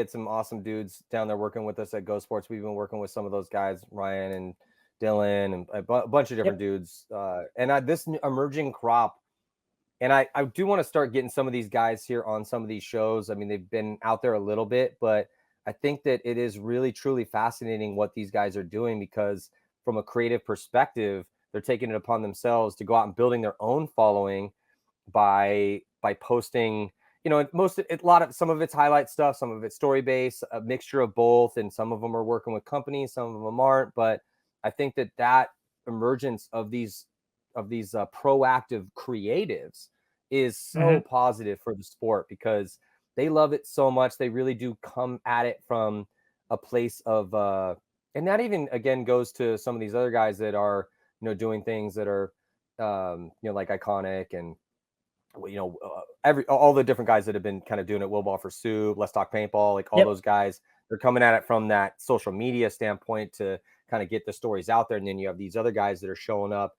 some awesome dudes down there working with us at Go Sports. We've been working with some of those guys, Ryan and Dylan, and a bunch of different dudes. And this emerging crop, and I do want to start getting some of these guys here on some of these shows. I mean, they've been out there a little bit, but I think that it is really, truly fascinating what these guys are doing, because from a creative perspective, they're taking it upon themselves to go out and building their own following by posting, some of it's highlight stuff, some of it's story based, a mixture of both. And some of them are working with companies, some of them aren't. But I think that emergence of these proactive creatives is so positive for the sport, because they love it so much. They really do come at it from a place of, and that even again goes to some of these other guys that are, doing things that are, like Iconic and, all the different guys that have been kind of doing it. Will Ball for Soup, Let's Talk Paintball, like all those guys, they're coming at it from that social media standpoint to kind of get the stories out there. And then you have these other guys that are showing up,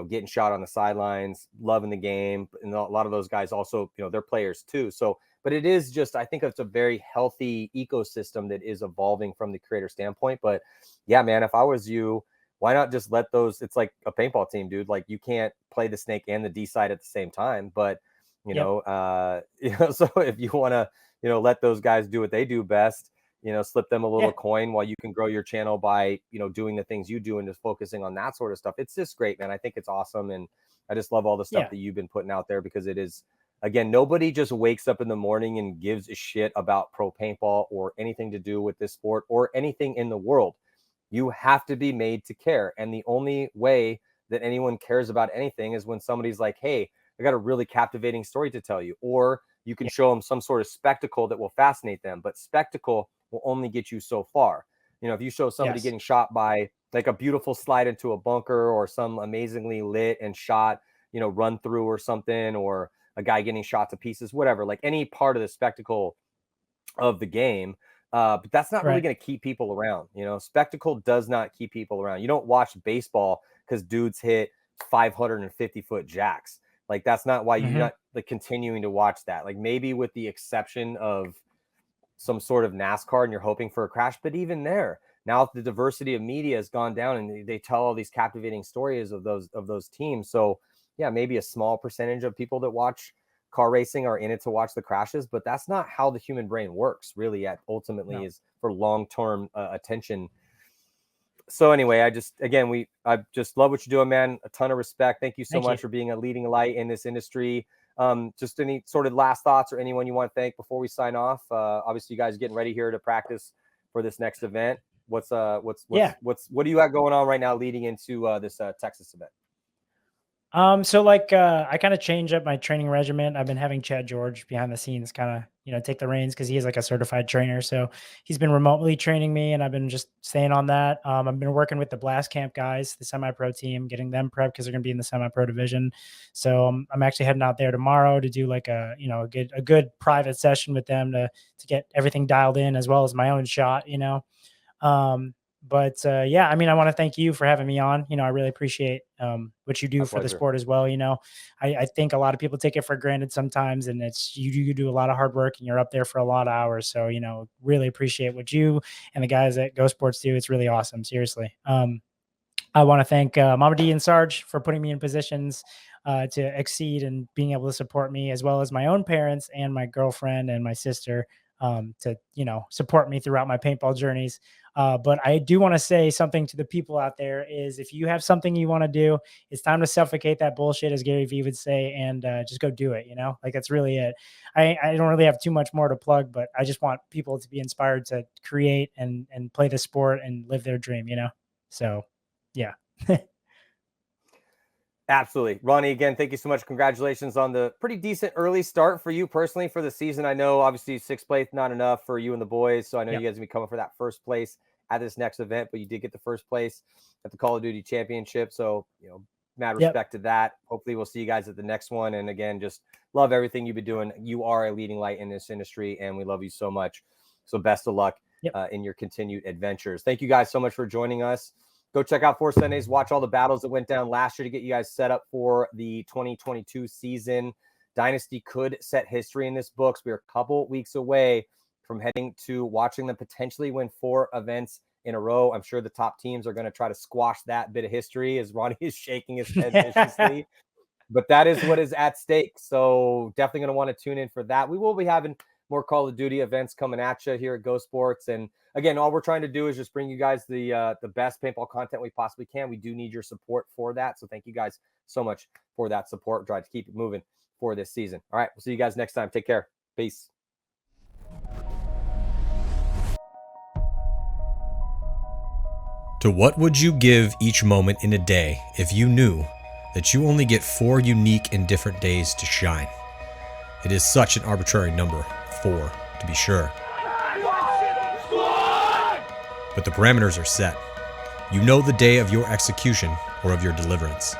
getting shot on the sidelines, loving the game. And a lot of those guys also, they're players too. So, but it is just, I think it's a very healthy ecosystem that is evolving from the creator standpoint. But yeah, man, if I was you, why not just let those, it's like a paintball team, dude. Like you can't play the snake and the D side at the same time, but so if you want to, let those guys do what they do best, slip them a little coin while you can grow your channel by, doing the things you do and just focusing on that sort of stuff. It's just great, man. I think it's awesome. And I just love all the stuff that you've been putting out there, because it is, again, nobody just wakes up in the morning and gives a shit about pro paintball or anything to do with this sport or anything in the world. You have to be made to care. And the only way that anyone cares about anything is when somebody's like, hey, I got a really captivating story to tell you, or you can show them some sort of spectacle that will fascinate them. But spectacle will only get you so far. You know, if you show somebody Yes. getting shot by like a beautiful slide into a bunker or some amazingly lit and shot, you know, run through or something, or a guy getting shot to pieces, whatever, like any part of the spectacle of the game. But that's not really Right. going to keep people around. You know, spectacle does not keep people around. You don't watch baseball because dudes hit 550-foot jacks. Like, that's not why you're not like continuing to watch that. Like, maybe with the exception of some sort of NASCAR and you're hoping for a crash, but even there, now the diversity of media has gone down and they tell all these captivating stories of those teams. So yeah, maybe a small percentage of people that watch car racing are in it to watch the crashes, but that's not how the human brain works really ultimately. Is for long-term attention. So anyway, I just love what you're doing, man. A ton of respect. Thank you so much for being a leading light in this industry. Just any sort of last thoughts or anyone you want to thank before we sign off? Obviously you guys are getting ready here to practice for this next event. What do you got going on right now leading into this Texas event? So like I kind of changed up my training regimen. I've been having Chad George behind the scenes kind of, you know, take the reins because he is like a certified trainer. So he's been remotely training me and I've been just staying on that. I've been working with the Blast Camp guys, the semi-pro team, getting them prepped because they're going to be in the semi-pro division. So I'm actually heading out there tomorrow to do like a good private session with them to get everything dialed in, as well as my own shot, you know. But yeah, I mean, I want to thank you for having me on. You know, I really appreciate what you do for the sport as well. You know, I think a lot of people take it for granted sometimes, and it's you do a lot of hard work and you're up there for a lot of hours. So, you know, really appreciate what you and the guys at Go Sports do. It's really awesome. Seriously. I want to thank Mama D and Sarge for putting me in positions to exceed and being able to support me, as well as my own parents and my girlfriend and my sister to, you know, support me throughout my paintball journeys. But I do want to say something to the people out there is, if you have something you want to do, it's time to suffocate that bullshit, as Gary Vee would say, and just go do it. You know, like, that's really it. I don't really have too much more to plug, but I just want people to be inspired to create and play the sport and live their dream, you know? So yeah. Absolutely. Ronnie, again, thank you so much. Congratulations on the pretty decent early start for you personally for the season. I know obviously 6th place, not enough for you and the boys. So I know you guys will be coming for that first place at this next event, but you did get the first place at the Call of Duty Championship. So, you know, mad respect to that. Hopefully we'll see you guys at the next one. And again, just love everything you've been doing. You are a leading light in this industry and we love you so much. So best of luck in your continued adventures. Thank you guys so much for joining us. Go check out 4 Sundays. Watch all the battles that went down last year to get you guys set up for the 2022 season. Dynasty could set history in this books. We're a couple weeks away from heading to watching them potentially win 4 events in a row. I'm sure the top teams are going to try to squash that bit of history as Ronnie is shaking his head viciously. But that is what is at stake. So definitely going to want to tune in for that. We will be having more Call of Duty events coming at you here at Go Sports. And again, all we're trying to do is just bring you guys the best paintball content we possibly can. We do need your support for that. So thank you guys so much for that support. Try to keep it moving for this season. All right. We'll see you guys next time. Take care. Peace. To what would you give each moment in a day if you knew that you only get 4 unique and different days to shine? It is such an arbitrary number, 4, to be sure. But the parameters are set. You know the day of your execution or of your deliverance.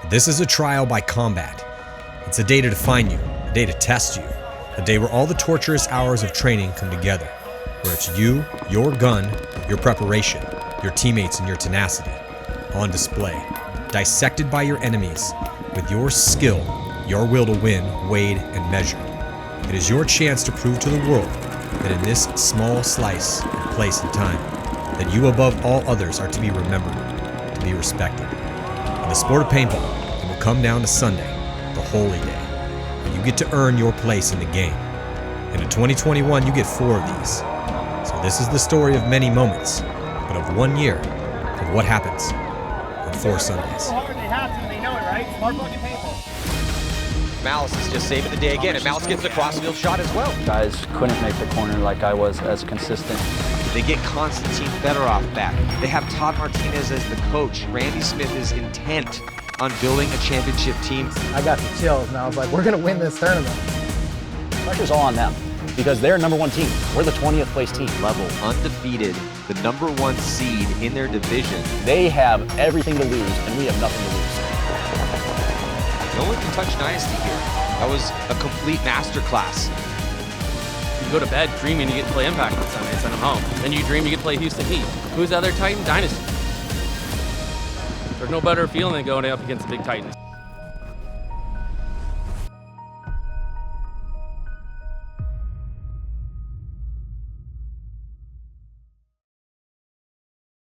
This is a trial by combat. It's a day to define you, a day to test you, a day where all the torturous hours of training come together, where it's you, your gun, your preparation, your teammates, and your tenacity on display, dissected by your enemies, with your skill, your will to win, weighed and measured. It is your chance to prove to the world that in this small slice of place and time, that you above all others are to be remembered, to be respected. In the sport of paintball, it will come down to Sunday, the holy day, where you get to earn your place in the game. And in 2021, you get 4 of these. So this is the story of many moments, but of 1 year of what happens on 4 Sundays. Hard, they have to, they know it, right? Smart fucking paintball. Malice is just saving the day again, and Malice gets the crossfield shot as well. Guys couldn't make the corner like I was as consistent. They get Konstantin Fedorov back. They have Todd Martinez as the coach. Randy Smith is intent on building a championship team. I got the chills and I was like, we're going to win this tournament. Pressure's all on them because they're number one team. We're the 20th place team. Level undefeated, the #1 seed in their division. They have everything to lose, and we have nothing to lose. No one can touch Dynasty here. That was a complete masterclass. You go to bed dreaming you get to play Impact on Sunday and send them home. Then you dream you get to play Houston Heat. Who's the other Titan? Dynasty. There's no better feeling than going up against the big Titans.